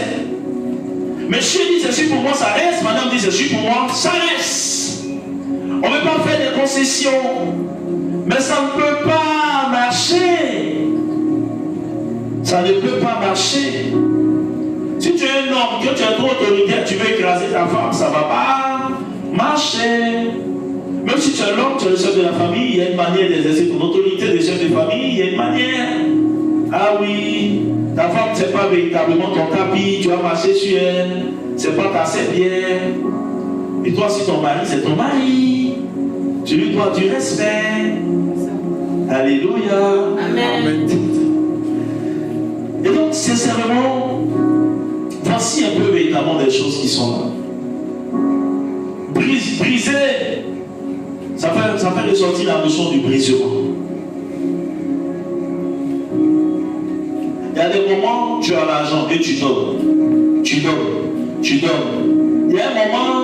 Monsieur dit je suis pour moi, ça reste. Madame dit je suis pour moi, ça reste. On ne peut pas faire des concessions. Mais ça ne peut pas marcher. Ça ne peut pas marcher. Si tu es un homme, que tu es trop autoritaire, tu veux écraser ta femme, ça ne va pas marcher. Même si tu es l'homme, tu es le chef de la famille, il y a une manière d'exercer ton autorité de chef de famille, il y a une manière. Ah oui, ta femme, ce n'est pas véritablement ton tapis, tu vas marcher sur elle, ce n'est pas ta serpillère. Et toi, si ton mari, c'est ton mari, tu lui dois du respect. Alléluia. Amen. Et donc, sincèrement, voici un peu véritablement des choses qui sont là. Briser, ça fait ressortir la notion du brisement. Il y a des moments où tu as l'argent et tu donnes. Tu donnes. Il y a un moment,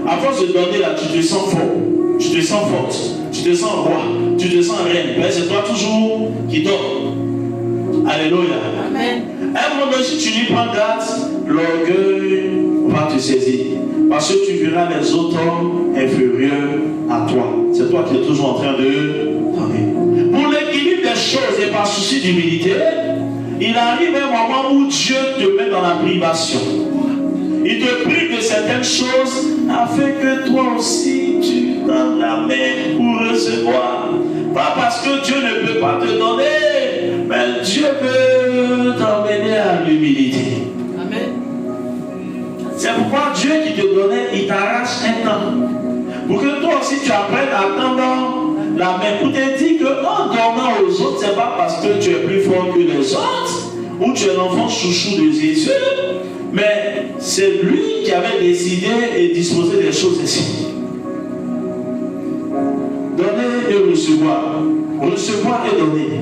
à force de donner là, tu te sens fort. Tu te sens forte. Tu te sens roi. Tu te sens reine. Mais c'est toi toujours qui donne. Alléluia. Amen. À un moment, si tu n'y prends garde, l'orgueil va te saisir. Parce que tu verras les autres hommes inférieur à toi. C'est toi qui es toujours en train de donner. Pour l'équilibre des choses et par souci d'humilité, il arrive un moment où Dieu te met dans la privation. Il te prive de certaines choses afin que toi aussi tu donnes la main pour recevoir. Pas parce que Dieu ne peut pas te donner, mais Dieu peut t'emmener à l'humilité. Amen. C'est pourquoi Dieu qui te donnait, il t'arrache un temps. Pour que toi aussi tu apprennes à tendre la main. Pour te dire qu'en donnant aux autres, ce n'est pas parce que tu es plus fort que les autres, ou tu es l'enfant chouchou de Jésus, mais c'est lui qui avait décidé et disposé des choses ici. Donner et recevoir. Recevoir et donner.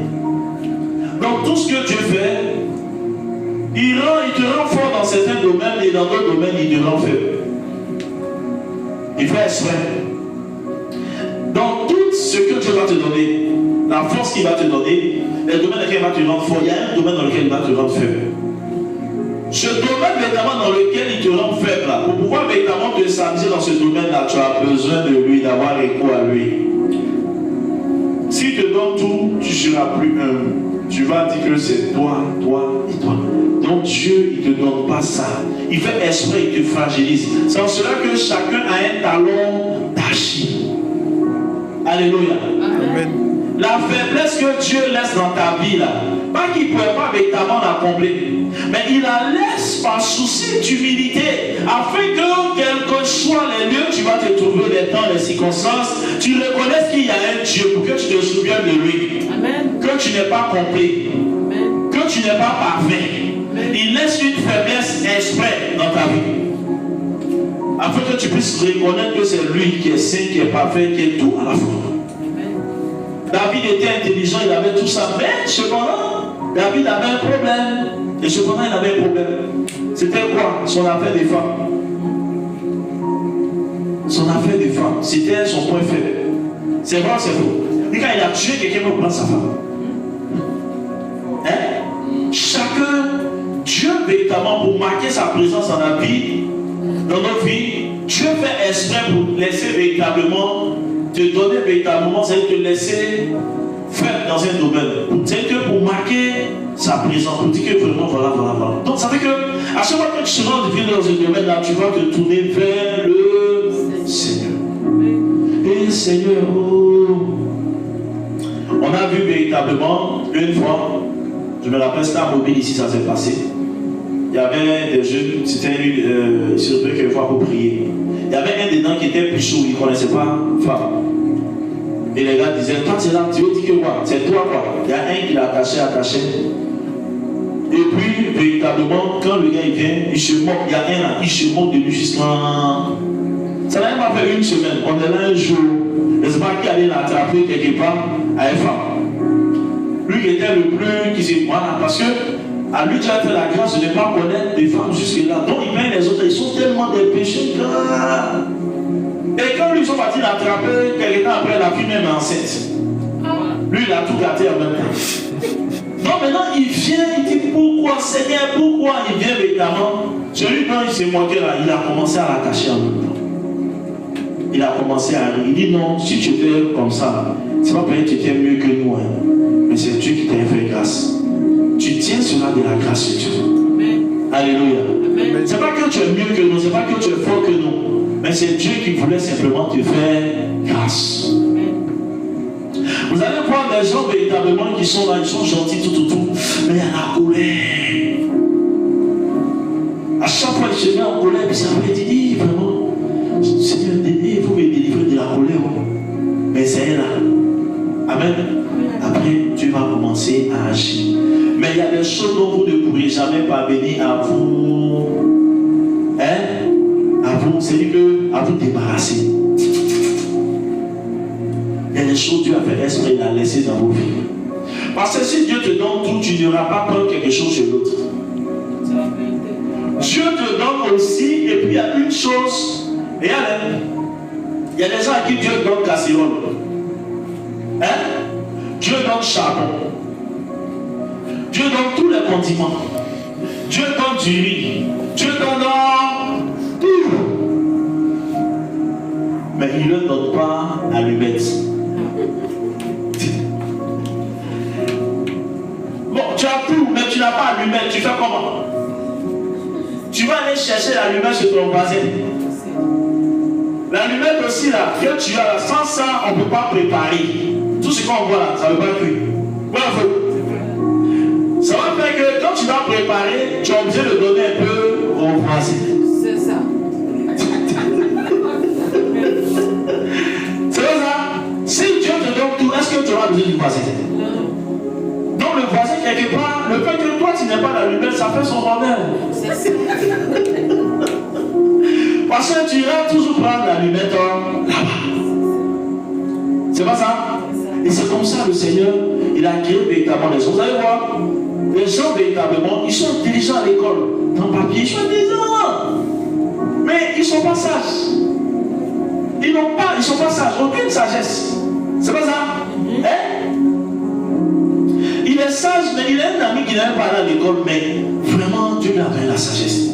Donc tout ce que Dieu fait, il te rend fort dans certains domaines et dans d'autres domaines, il te rend faible. Il fait exprès. Dans tout ce que Dieu va te donner, la force qu'il va te donner, les domaines dans lesquels il va te rendre fort, il y a un domaine dans lequel il va te rendre faible. Ce domaine véritablement dans lequel il te rend faible, là, pour pouvoir véritablement te s'amuser dans ce domaine-là, tu as besoin de lui, d'avoir écho à lui. S'il te donne tout, tu ne seras plus humble. Tu vas dire que c'est toi, toi et toi. Donc Dieu, il ne te donne pas ça. Il fait exprès, il te fragilise. C'est en cela que chacun a un talon d'Achille. Alléluia. Amen. La faiblesse que Dieu laisse dans ta vie, là, pas qu'il ne pourrait pas véritablement la combler, mais il la laisse par souci d'humilité, afin que, quels que soient les lieux, tu vas te trouver, les temps, les circonstances, tu reconnaisses qu'il y a un Dieu pour que tu te souviennes de lui. Amen. Que tu n'es pas complet, Amen. que tu n'es pas parfait. Amen. Il laisse une faiblesse exprès dans ta vie, afin que tu puisses reconnaître que c'est lui qui est saint, qui est parfait, qui est tout à la fois. David était intelligent, il avait tout ça, mais cependant, David avait un problème. Et cependant, il avait un problème. C'était quoi? Son affaire des femmes. Son affaire des femmes, c'était son point faible. C'est vrai, c'est faux. Et quand il a tué quelqu'un pour prendre sa femme. Hein? Chacun, Dieu véritablement, pour marquer sa présence dans la vie, dans notre vie, Dieu fait exprès pour laisser véritablement, te donner véritablement, c'est te laisser faire dans un domaine. C'est que pour marquer sa présence, pour dire que vraiment, voilà. Donc ça fait que, à chaque fois que tu seras dans un domaine là, tu vas te tourner vers le Seigneur. Et Seigneur, on a vu véritablement, une fois, je me rappelle, c'était à Mobile ici, ça s'est passé. Il y avait des jeunes, c'était surtout quelquefois pour prier. Il y avait un dedans qui était plus chaud, il ne connaissait pas femme. Et les gars disaient, toi c'est là, Dieu dit que quoi? C'est toi quoi? Il y a un qui l'a attaché. Et puis, véritablement, quand le gars il vient, il se moque, il y a un là, il se moque de lui jusqu'à... Ça n'a même pas fait une semaine, on est là un jour. Je ne sais pas qui allait l'attraper quelque part à une femme. Lui qui était le plus, qui s'est... Voilà, parce que à lui, tu as fait la grâce de ne pas connaître des femmes jusque-là. Donc, ils mènent les autres, ils sont tellement des péchés. Et quand lui, ils sont partis l'attraper, quelques temps après, la fille même est enceinte. Lui, il a tout gâté en même temps. Donc, maintenant, il vient, il dit pourquoi, Seigneur, pourquoi il vient évidemment. Celui dont il s'est moqué là, il a commencé à l'attacher en même temps. Il a commencé à rire. Il dit non, si tu étais comme ça, c'est pas parce que tu étais mieux que nous, hein, mais c'est Dieu qui t'a fait grâce. Tu tiens cela de la grâce de Dieu. Amen. Alléluia. C'est pas que tu es mieux que nous, c'est pas que tu es fort que nous, mais c'est Dieu qui voulait simplement te faire grâce. Amen. Vous allez voir des gens véritablement qui sont là, ils sont gentils, tout, mais il y a la colère. À chaque fois, il se met en colère, puis ça va dire, vraiment, Seigneur, il faut me délivrer de la colère. Mais c'est là. Amen. Après, tu vas commencer à agir. Mais il y a des choses dont vous ne pourrez jamais parvenir à vous. À vous, c'est-à-dire à vous débarrasser. Il y a des choses que Dieu a fait exprès, il a laissé dans vos vies. Parce que si Dieu te donne tout, tu n'auras pas prendre quelque chose chez l'autre. Dieu te donne aussi, et puis il y a une chose, il y a des gens à qui Dieu donne casserole. Dieu donne charbon. Dieu donne tous les condiments. Dieu donne du riz. Dieu donne tout. Mais mais il ne donne pas allumette. Bon, tu as tout, mais tu n'as pas allumette. Tu fais comment? Tu vas aller chercher l'allumette chez ton voisin. L'allumette aussi là, que tu as là, sans ça, on ne peut pas préparer. Tout ce qu'on voit là, ça ne veut pas cuire. Bravo. Ça va faire que quand tu vas préparer, tu es obligé de donner un peu au voisin. C'est ça. C'est ça. Si Dieu te donne tout, est-ce que tu auras besoin du voisin? Non. Donc le voisin, quelque part, le fait que toi tu n'aies pas l'allumette, ça fait son bonheur. C'est ça. Parce que tu iras toujours prendre l'allumette là-bas. C'est pas ça? Et c'est comme ça le Seigneur, il a créé véritablement les gens. Vous allez voir, les gens véritablement, ils sont intelligents à l'école. Dans le papier, ils sont intelligents. Mais ils ne sont pas sages. Ils ne sont pas sages, aucune sagesse. C'est pas ça? Hein? Il est sage, mais il a un ami qui n'aime pas aller à l'école, mais vraiment, Dieu lui a donné la sagesse.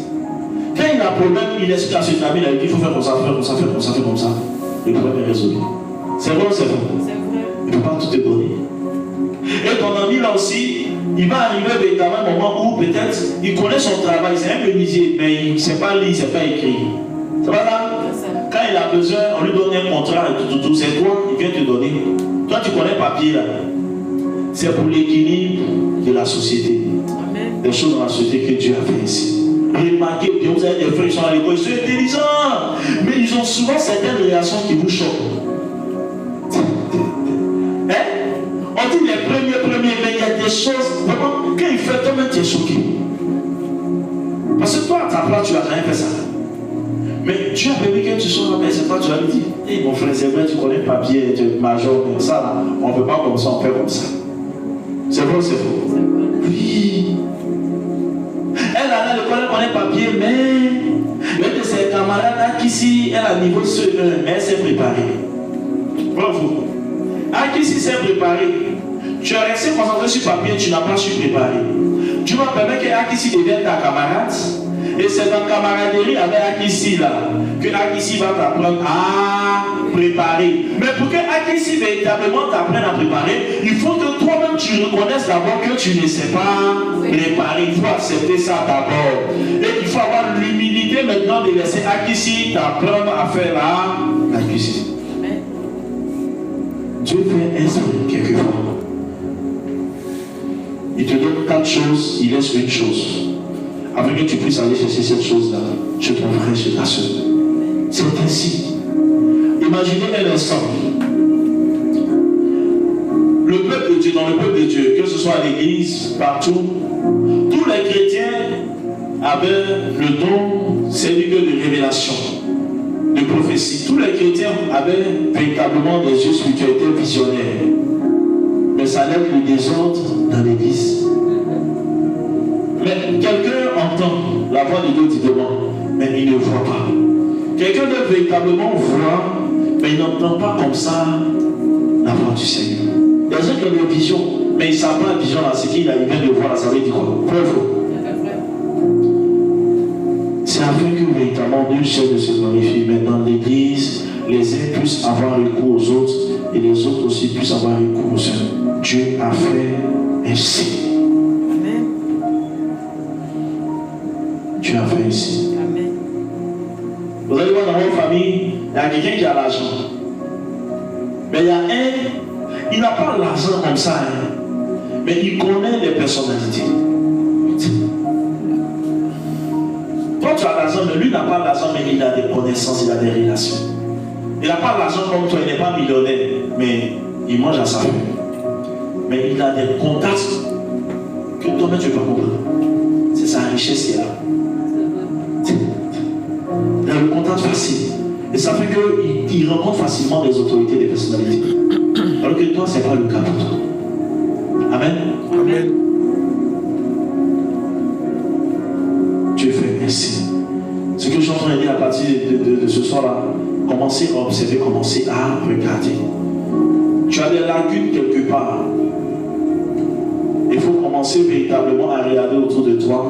Quand il a un problème, il explique à cet ami, il a dit il faut faire comme ça, faire comme ça, faire comme ça, faire comme ça. Le problème est résolu. C'est vrai ou c'est vrai? C'est vrai. Il ne peut pas tout te donner. Et ton ami là aussi, il va arriver véritablement un moment où peut-être il connaît son travail, c'est un menuisier, mais il ne sait pas lire, il ne sait pas écrire. C'est pas ça? Quand il a besoin, on lui donne un contrat et tout, c'est toi, il vient te donner. Toi, tu connais papier là. C'est pour l'équilibre de la société. Amen. Des choses dans la société que Dieu a fait ici. Remarquez bien, vous avez des frères qui sont à l'école, ils sont intelligents, mais ils ont souvent certaines réactions qui vous choquent. Hein? On dit les premiers, mais il y a des choses, vraiment, quand il fait, toi-même tu es choqué. Parce que toi, à ta place, tu n'as rien fait ça. Mais Dieu a permis que tu sois là, mais c'est toi, tu vas lui dire, hey, mon frère, c'est vrai, tu connais le papier, tu es major, mais ça, là, on ne peut pas comme ça, on fait comme ça. C'est vrai ou c'est faux? Oui. Elle a l'école, elle connaît le papier, mais l'un de ses camarades là, qui ici, elle a niveau CE1, mais elle s'est préparée. Bravo. Qui ici s'est préparée. Tu es resté concentré sur le papier, tu n'as pas su préparer. Tu vas permettre que Akissi devienne ta camarade. Et c'est dans la camaraderie avec Akissi là que Akissi va t'apprendre à préparer. Mais pour que Akissi véritablement t'apprenne à préparer, il faut que toi-même tu reconnaisses d'abord que tu ne sais pas préparer. Il faut accepter ça d'abord. Et il faut avoir l'humilité maintenant de laisser Akissi t'apprendre à faire la cuisine. Dieu fait un truc quelquefois. Il te donne 4 choses, il laisse une chose. Afin que tu puisses aller chercher cette chose-là, chez ton frère, chez ta soeur. C'est ainsi. Imaginez un instant. Le peuple de Dieu, dans le peuple de Dieu, que ce soit à l'église, partout, tous les chrétiens avaient le don, c'est lui de révélation, de prophétie. Tous les chrétiens avaient véritablement des yeux spirituels visionnaires. Mais ça lève le désordre dans l'église. Mais quelqu'un entend la voix de Dieu divement, mais il ne voit pas. Quelqu'un doit véritablement voir, mais il n'entend pas comme ça la voix du Seigneur. Il y a des gens qui ont des visions, mais ils ne savent pas la vision là, c'est qu'il vient de voir là, ça veut dire quoi? C'est afin que véritablement Dieu cherche de se glorifier. Mais dans l'église, les uns puissent avoir recours aux autres et les autres aussi puissent avoir recours aux uns. Dieu a fait ainsi. Amen. Dieu a fait ainsi. Amen. Vous allez voir dans votre famille, il y a quelqu'un qui a l'argent. Mais il y a un, il n'a pas l'argent comme ça, hein, mais il connaît les personnalités. Toi tu as l'argent, mais lui n'a pas l'argent, mais il a des connaissances, il a des relations. Il n'a pas l'argent comme toi, il n'est pas millionnaire, mais il mange à sa faim. Mais il a des contacts que toi-même tu ne peux pas comprendre. C'est sa richesse qui est là. Il a le contact facile. Et ça fait qu'il rencontre facilement des autorités, des personnalités. Alors que toi, ce n'est pas le cas pour toi. Amen. Amen. Dieu fait ainsi. Ce que je suis en train de dire à partir de ce soir-là, commencez à observer, commencez à regarder. Tu as des lacunes quelque part. Il faut commencer véritablement à regarder autour de toi.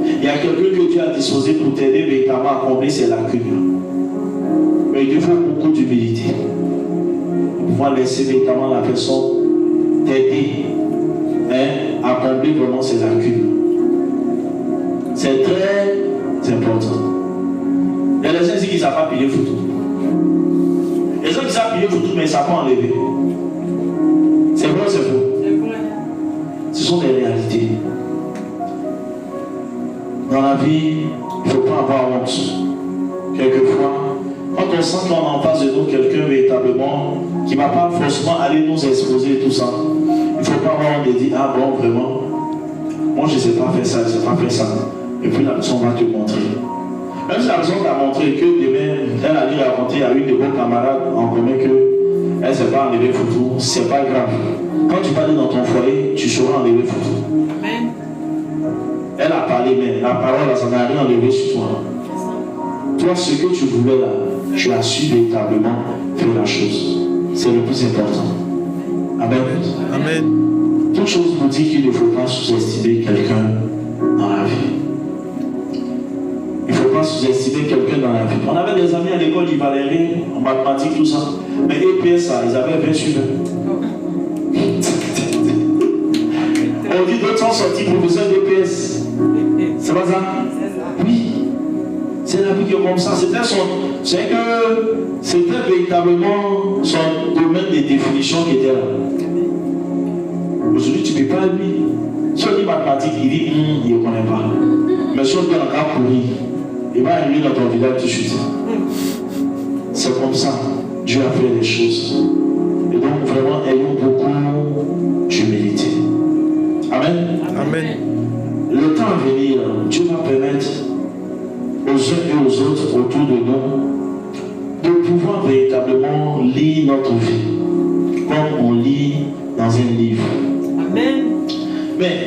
Il y a quelqu'un que Dieu a disposé pour t'aider véritablement à combler ces lacunes. Mais il te faut beaucoup d'humilité. Pour pouvoir laisser véritablement la personne t'aider à combler vraiment ses lacunes. C'est très important. Il y a des gens ici qui ne savent pas payer photo. Les gens qui savent payer photo, mais ils ne savent pas enlever. C'est vrai ou c'est faux? C'est vrai. Ce sont des réalités. Dans la vie, il ne faut pas avoir honte. Quelquefois, quand on sent qu'on a en face de nous quelqu'un véritablement qui ne va pas forcément aller nous exposer tout ça, il ne faut pas avoir honte de dire, ah bon, vraiment, moi je ne sais pas faire ça, je ne sais pas faire ça. Et puis la personne va te montrer. Même si la personne t'a montré que demain, elle a dit raconter à une de vos camarades en commun qu'elle ne sait pas enlever photo, c'est pas grave. Quand tu vas aller dans ton foyer, tu sauras enlever photo. Amen. Elle a parlé, mais la parole, ça n'a rien enlevé sur toi. Toi, ce que tu voulais là, tu as su véritablement faire la chose. C'est le plus important. Amen. Amen. Toute chose nous dit qu'il ne faut pas sous-estimer quelqu'un dans la vie. Il ne faut pas sous-estimer quelqu'un dans la vie. On avait des amis à l'école, ils valaient en mathématiques, tout ça. Mais EPS, ça, ils avaient 20 sur 20. On dit d'autres sont sortis professeurs d'EPS. C'est pas ça? Oui. C'est la vie qui est comme ça. C'était véritablement son domaine de définition qui était là. Aujourd'hui, tu ne peux pas lui. Si on dit mathématiques, il dit, il ne connaît pas. Mais si on dit encore pourri, il va arriver dans ton village tout de suite. C'est comme ça. Dieu a fait les choses. Et donc, vraiment, ayons beaucoup d'humilité. Amen. Amen. Le temps à venir, Dieu va permettre aux uns et aux autres autour de nous de pouvoir véritablement lire notre vie comme on lit dans un livre. Amen. Mais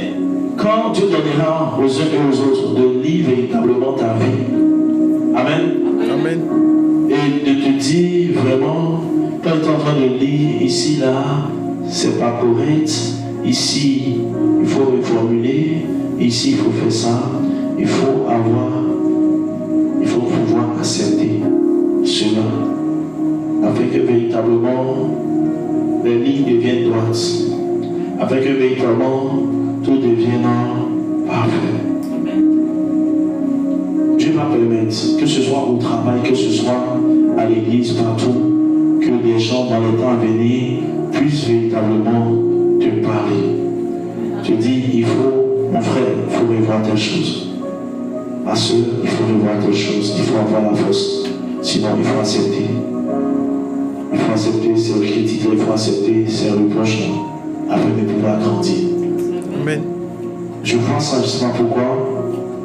quand Dieu donnera aux uns et aux autres de lire véritablement ta vie, Amen, Amen. et de te dire vraiment, quand tu es en train de lire ici, là, c'est pas correct, ici, il faut reformuler, ici, il faut faire ça, il faut pouvoir accepter cela, afin que véritablement les lignes deviennent droites, afin que véritablement tout devienne parfait. Dieu va permettre, que ce soit au travail, que ce soit à l'église, partout, que les gens dans le temps à venir puissent véritablement te parler. Je dis, il faut, mon frère, il faut revoir telle chose. Ma soeur, il faut revoir telle chose. Il faut avoir la force. Sinon, il faut accepter. Il faut accepter ses critiques, il faut accepter ses reproches afin de pouvoir grandir. Amen. Je vois ça, je ne sais pas pourquoi,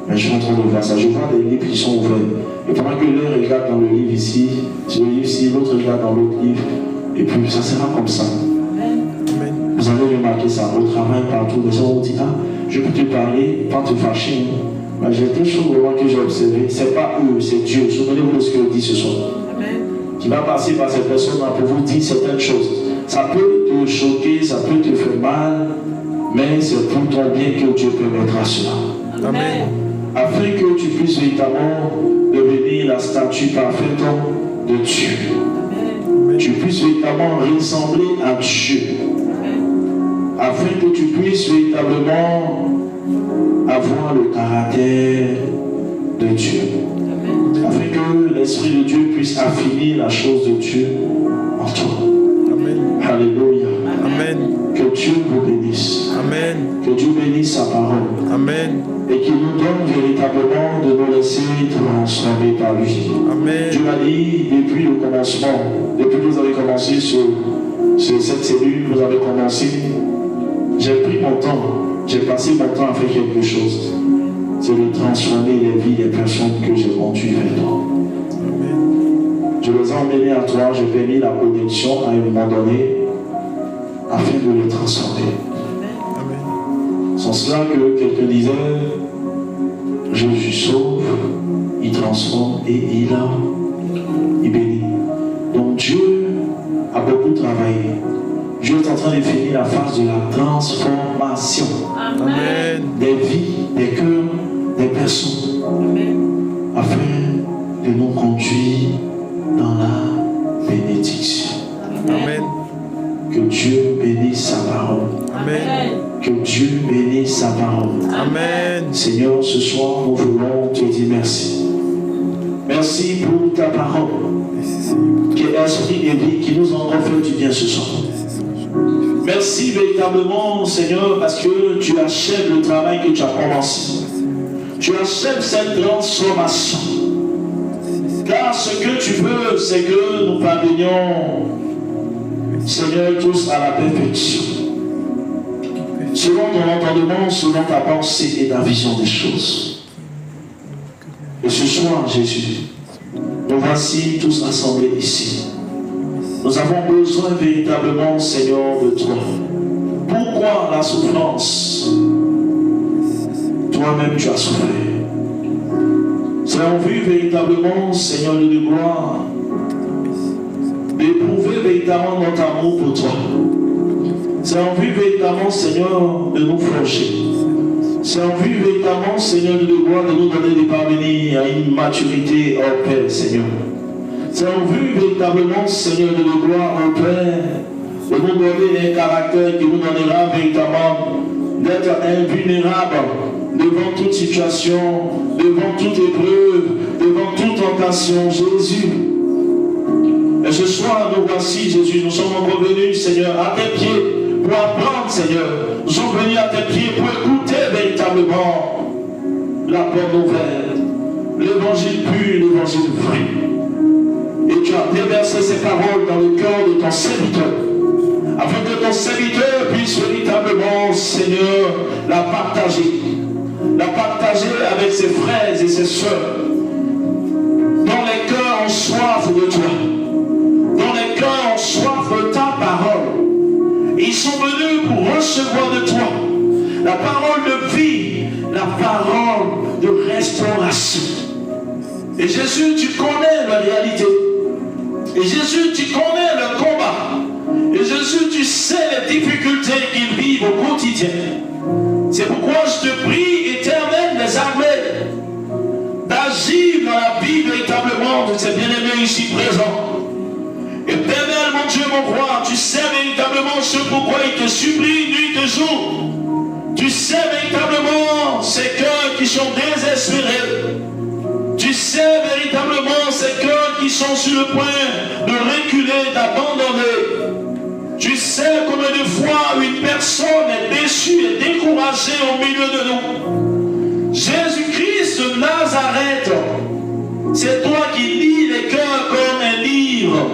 mais je suis en train de voir ça. Je vois des livres qui sont ouverts. Et pendant que l'un regarde dans le livre ici, sur le livre ici, l'autre regarde dans l'autre livre, et puis ça sera comme ça. Amen. Vous allez remarquer ça au travail, partout. Les gens vont dire, ah, je peux te parler, pas te fâcher. Mais j'ai des choses vraiment que j'ai observées. Ce n'est pas eux, c'est Dieu. Souvenez-vous de ce que dit ce soir. Qui va passer par cette personne-là pour vous dire certaines choses. Ça peut te choquer, ça peut te faire mal, mais c'est pour ton bien que Dieu permettra cela. Amen. Afin que tu puisses véritablement devenir la statue parfaite de Dieu. Tu puisses véritablement ressembler à Dieu. Afin que tu puisses véritablement avoir le caractère de Dieu. Afin que l'Esprit de Dieu puisse affiner la chose de Dieu en toi. Amen. Alléluia. Amen. Que Dieu vous bénisse. Amen. Que Dieu bénisse sa parole. Amen. Et qu'il nous donne véritablement de nous laisser transformer par lui. Amen. Dieu m'a dit depuis le commencement, depuis que vous avez commencé sur cette cellule, vous avez commencé, j'ai pris mon temps, j'ai passé mon temps à faire quelque chose. C'est de transformer les vies des personnes que j'ai conduites vers toi. Je les ai emmenés à toi, j'ai permis la connexion à un moment donné afin de les transformer. C'est cela que quelqu'un disait, Jésus sauve, il transforme et il bénit. Donc Dieu a beaucoup travaillé. Dieu est en train de finir la phase de la transformation. Amen. Des vies, des cœurs, des personnes. Afin de nous conduire dans la bénédiction. Amen. Que Dieu bénisse sa parole. Amen. Que Dieu bénisse sa parole. Amen. Seigneur, ce soir, nous voulons te dire merci. Merci pour ta parole, Merci, Seigneur. qui est esprit et vie, qui nous a encore fait du bien ce soir. Merci véritablement, Seigneur, parce que tu achèves le travail que tu as commencé. Tu achèves cette transformation. Car ce que tu veux, c'est que nous parvenions, Seigneur, tous à la perfection. Selon ton entendement, selon ta pensée et ta vision des choses. Et ce soir, Jésus, nous voici tous assemblés ici. Nous avons besoin véritablement, Seigneur, de toi. Pourquoi la souffrance? Toi-même, tu as souffert. C'est en vue véritablement, Seigneur de gloire, d'éprouver véritablement notre amour pour toi. C'est en vue véritablement, Seigneur, de nous forger. C'est en vue véritablement, Seigneur de gloire, de nous donner des parvenir à une maturité hors pair, Seigneur. C'est en vue véritablement, Seigneur de gloire, hors Père, de nous donner un caractère qui nous donnera véritablement d'être invulnérable devant toute situation, devant toute épreuve, devant toute tentation, Jésus. Et ce soir, nous voici, Jésus, nous sommes encore venus, Seigneur, à tes pieds, pour apprendre, Seigneur. Nous sommes venus à tes pieds pour écouter véritablement la bonne nouvelle, l'évangile pur, l'évangile vrai. Et tu as déversé ces paroles dans le cœur de ton serviteur, afin que ton serviteur puisse véritablement, Seigneur, la partager avec ses frères et ses sœurs, dont les cœurs ont soif de toi, dont les cœurs ont soif de ta parole. Ils sont venus pour recevoir de toi la parole de vie, la parole de restauration. Et Jésus, tu connais la réalité. Et Jésus, tu connais le combat. Et Jésus, tu sais les difficultés qu'ils vivent au quotidien. C'est pourquoi je te prie, Éternel des armées, d'agir dans la vie véritablement de ces bien-aimés ici présents. Éternel, mon Dieu, mon roi, tu sais véritablement ce pourquoi ils te supplient nuit et jour. Tu sais véritablement ces cœurs qui sont désespérés. Tu sais véritablement ces cœurs qui sont sur le point de reculer, d'abandonner. Tu sais combien de fois une personne est déçue et découragée au milieu de nous. Jésus-Christ de Nazareth, c'est toi qui lis les cœurs comme un livre.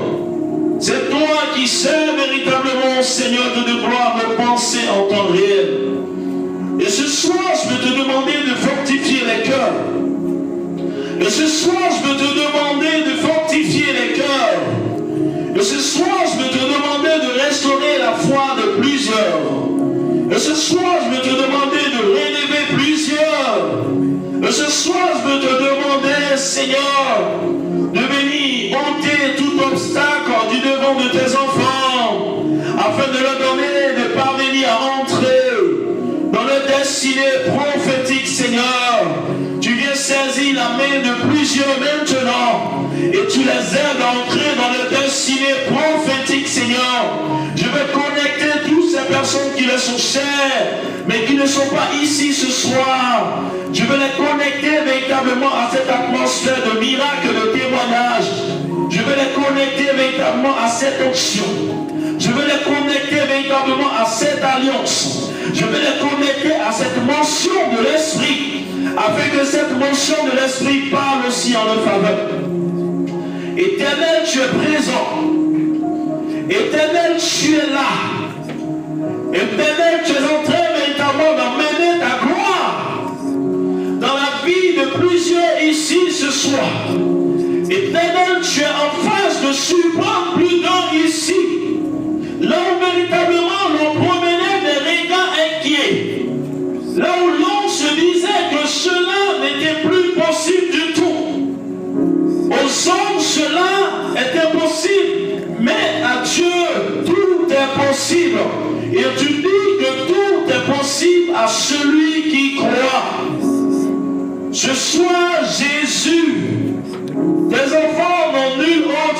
C'est toi qui sais véritablement, Seigneur de gloire, nos pensées en temps réel. Et ce soir, je veux te demander de fortifier les cœurs. Et ce soir, je veux te demander de fortifier les cœurs. Et ce soir, je veux te demander de restaurer la foi de plusieurs. Et ce soir, je veux te demander de relever plusieurs. Et ce soir, je veux te demander, Seigneur, de venir ôter tout obstacle du devant de tes enfants, afin de leur donner de parvenir à entrer dans le destiné prophétique, Seigneur. Tu viens saisir la main de plusieurs maintenant et tu les aides à entrer dans le destiné prophétique, Seigneur. Je veux connecter toutes ces personnes qui leur sont chères, mais qui ne sont pas ici ce soir. Je veux les connecter véritablement à cette atmosphère de miracle, de témoignage. Je veux les connecter véritablement à cette onction. Je veux les connecter véritablement à cette alliance. Je veux les connecter à cette mention de l'Esprit, afin que cette mention de l'Esprit parle aussi en leur faveur. Éternel, tu es présent. Éternel, tu es là. Éternel, tu es en train véritablement d'emmener ta gloire dans la vie de plusieurs ici ce soir. Éternel, tu es en phase de surprendre plus d'un ici. Là où véritablement l'on promenait des regards inquiets. Là où l'on se disait que cela n'était plus possible du tout. Aux hommes, cela est impossible. Mais à Dieu, tout est possible. Et tu dis que tout est possible à celui qui croit. Ce soir, Jésus, tes enfants n'ont nul autre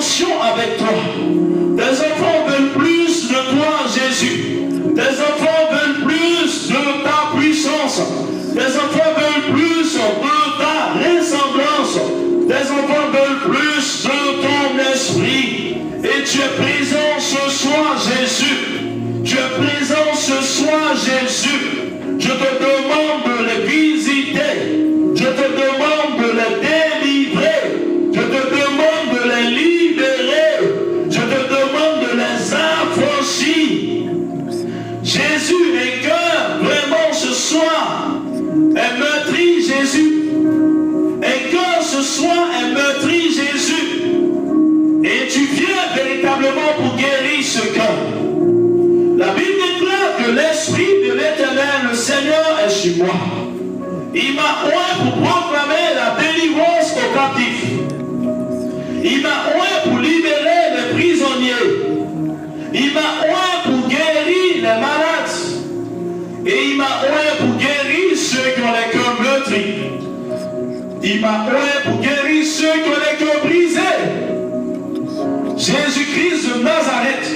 connexion avec toi. Tes enfants veulent plus de toi, Jésus. Tes enfants veulent plus de ta puissance. Tes enfants veulent plus de ta ressemblance. Tes enfants veulent plus de ton esprit. Et tu es présent ce soir, Jésus. Tu es présent ce soir, Jésus. Je te demande de les visiter. Je te demande de les délivrer. Je te demande de les libérer. Je te demande de les affranchir. Jésus est cœur vraiment ce soir est meurtri, Jésus. Et cœur ce soir est meurtri, Jésus. Et tu viens véritablement pour guérir ce cœur. La Bible déclare que l'Esprit de l'Éternel, le Seigneur, est sur moi. Il m'a oint pour proclamer la délivrance aux captifs. Il m'a oint pour libérer les prisonniers. Il m'a oint pour guérir les malades. Et il m'a oint pour guérir ceux qui ont les cœurs meurtris. Il m'a oint pour guérir ceux qui ont les cœurs brisés. Jésus-Christ de Nazareth,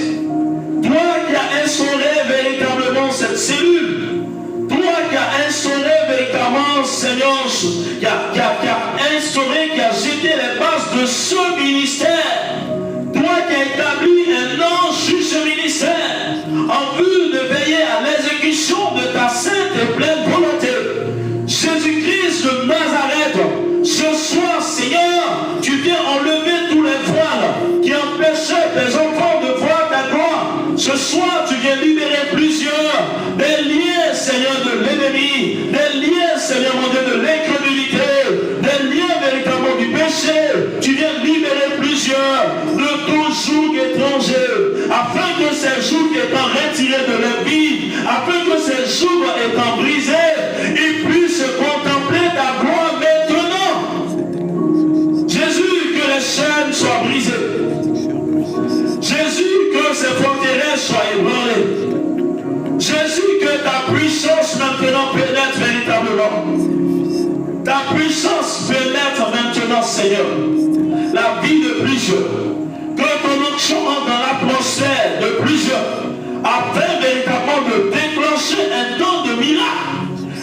toi qui as instauré véritablement cette cellule, toi qui as instauré véritablement, Seigneur, qui a instauré, qui a jeté les bases de ce ministère, toi qui as établi un ange sur ce ministère, en vue de veiller à l'exécution de ta sainte et pleine volonté. Jésus-Christ de Nazareth, ce soir, Seigneur, tu viens enlever tous les voiles qui empêchaient tes enfants de voir ta gloire. Ce soir, tu viens libérer plusieurs des liens, Seigneur, de l'ennemi, des liens, Seigneur, mon Dieu, de l'incrédulité, des liens véritablement du péché. Tu viens libérer plusieurs de tout joug étranger, afin que ces jougs étant retirés de leur vie, afin que ces jougs étant brisés, ils puissent contempler ta gloire maintenant. Jésus, que les chaînes soient brisées. Jésus, que ces forteresses soient ébranlées. Jésus, que ta puissance maintenant pénètre véritablement. Ta puissance pénètre maintenant, Seigneur, la vie de plusieurs. Que ton onction entre dans l'atmosphère de plusieurs, afin véritablement de déclencher un temps de miracle,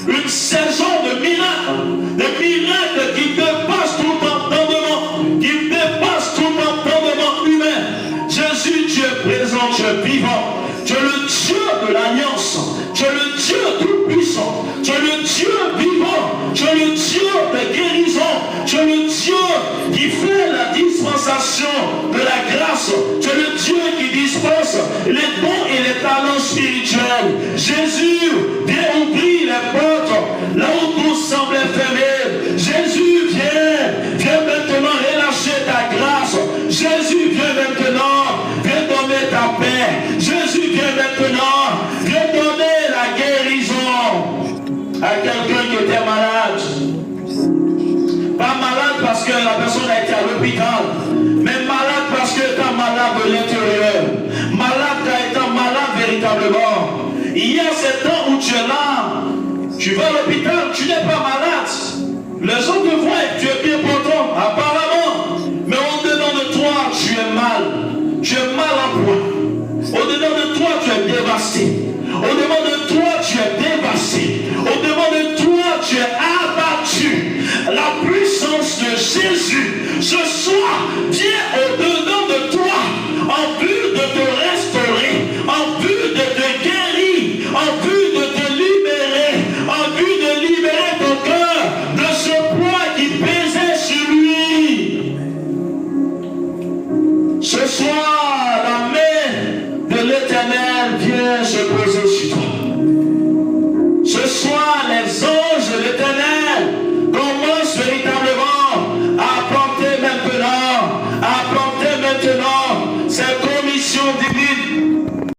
une saison de miracles, des miracles qui dépassent tout entendement, qui dépassent tout entendement humain. Jésus, tu es présent, tu es vivant, tu es le Dieu de l'alliance, tu es le Dieu tout-puissant, tu es le Dieu vivant, tu es le Dieu des guérisons, tu es le Dieu qui fait la dispensation de la grâce, tu es le Dieu qui dispense les dons et les talents spirituels. Jésus, viens ouvrir les portes là où tout semblait fermé. Jésus, viens maintenant relâcher ta grâce. Jésus, viens maintenant, viens donner ta paix. Jésus, viens maintenant, viens donner la guérison à quelqu'un qui était malade. Pas malade parce que la personne a été à l'hôpital, mais malade parce que tu es malade de l'intérieur. Malade car étant malade véritablement. Il y a ces temps où tu es là, tu vas à l'hôpital, tu n'es pas malade. Les gens te voient et tu es bien portant, apparemment. Mais au-dedans de toi, tu es mal. Tu es mal en point. Au-dedans de toi, tu es dévasté. Au-devant de toi, tu es dévasté. Au-devant de toi, tu es abattu. La puissance de Jésus, ce soir, vient au-dedans de toi, en vue de te restaurer, en vue de te guérir, en vue de te libérer, en vue de libérer ton cœur de ce poids qui pesait sur lui. Ce soir, la main de l'Éternel vient se poser sur toi. Ce soir, les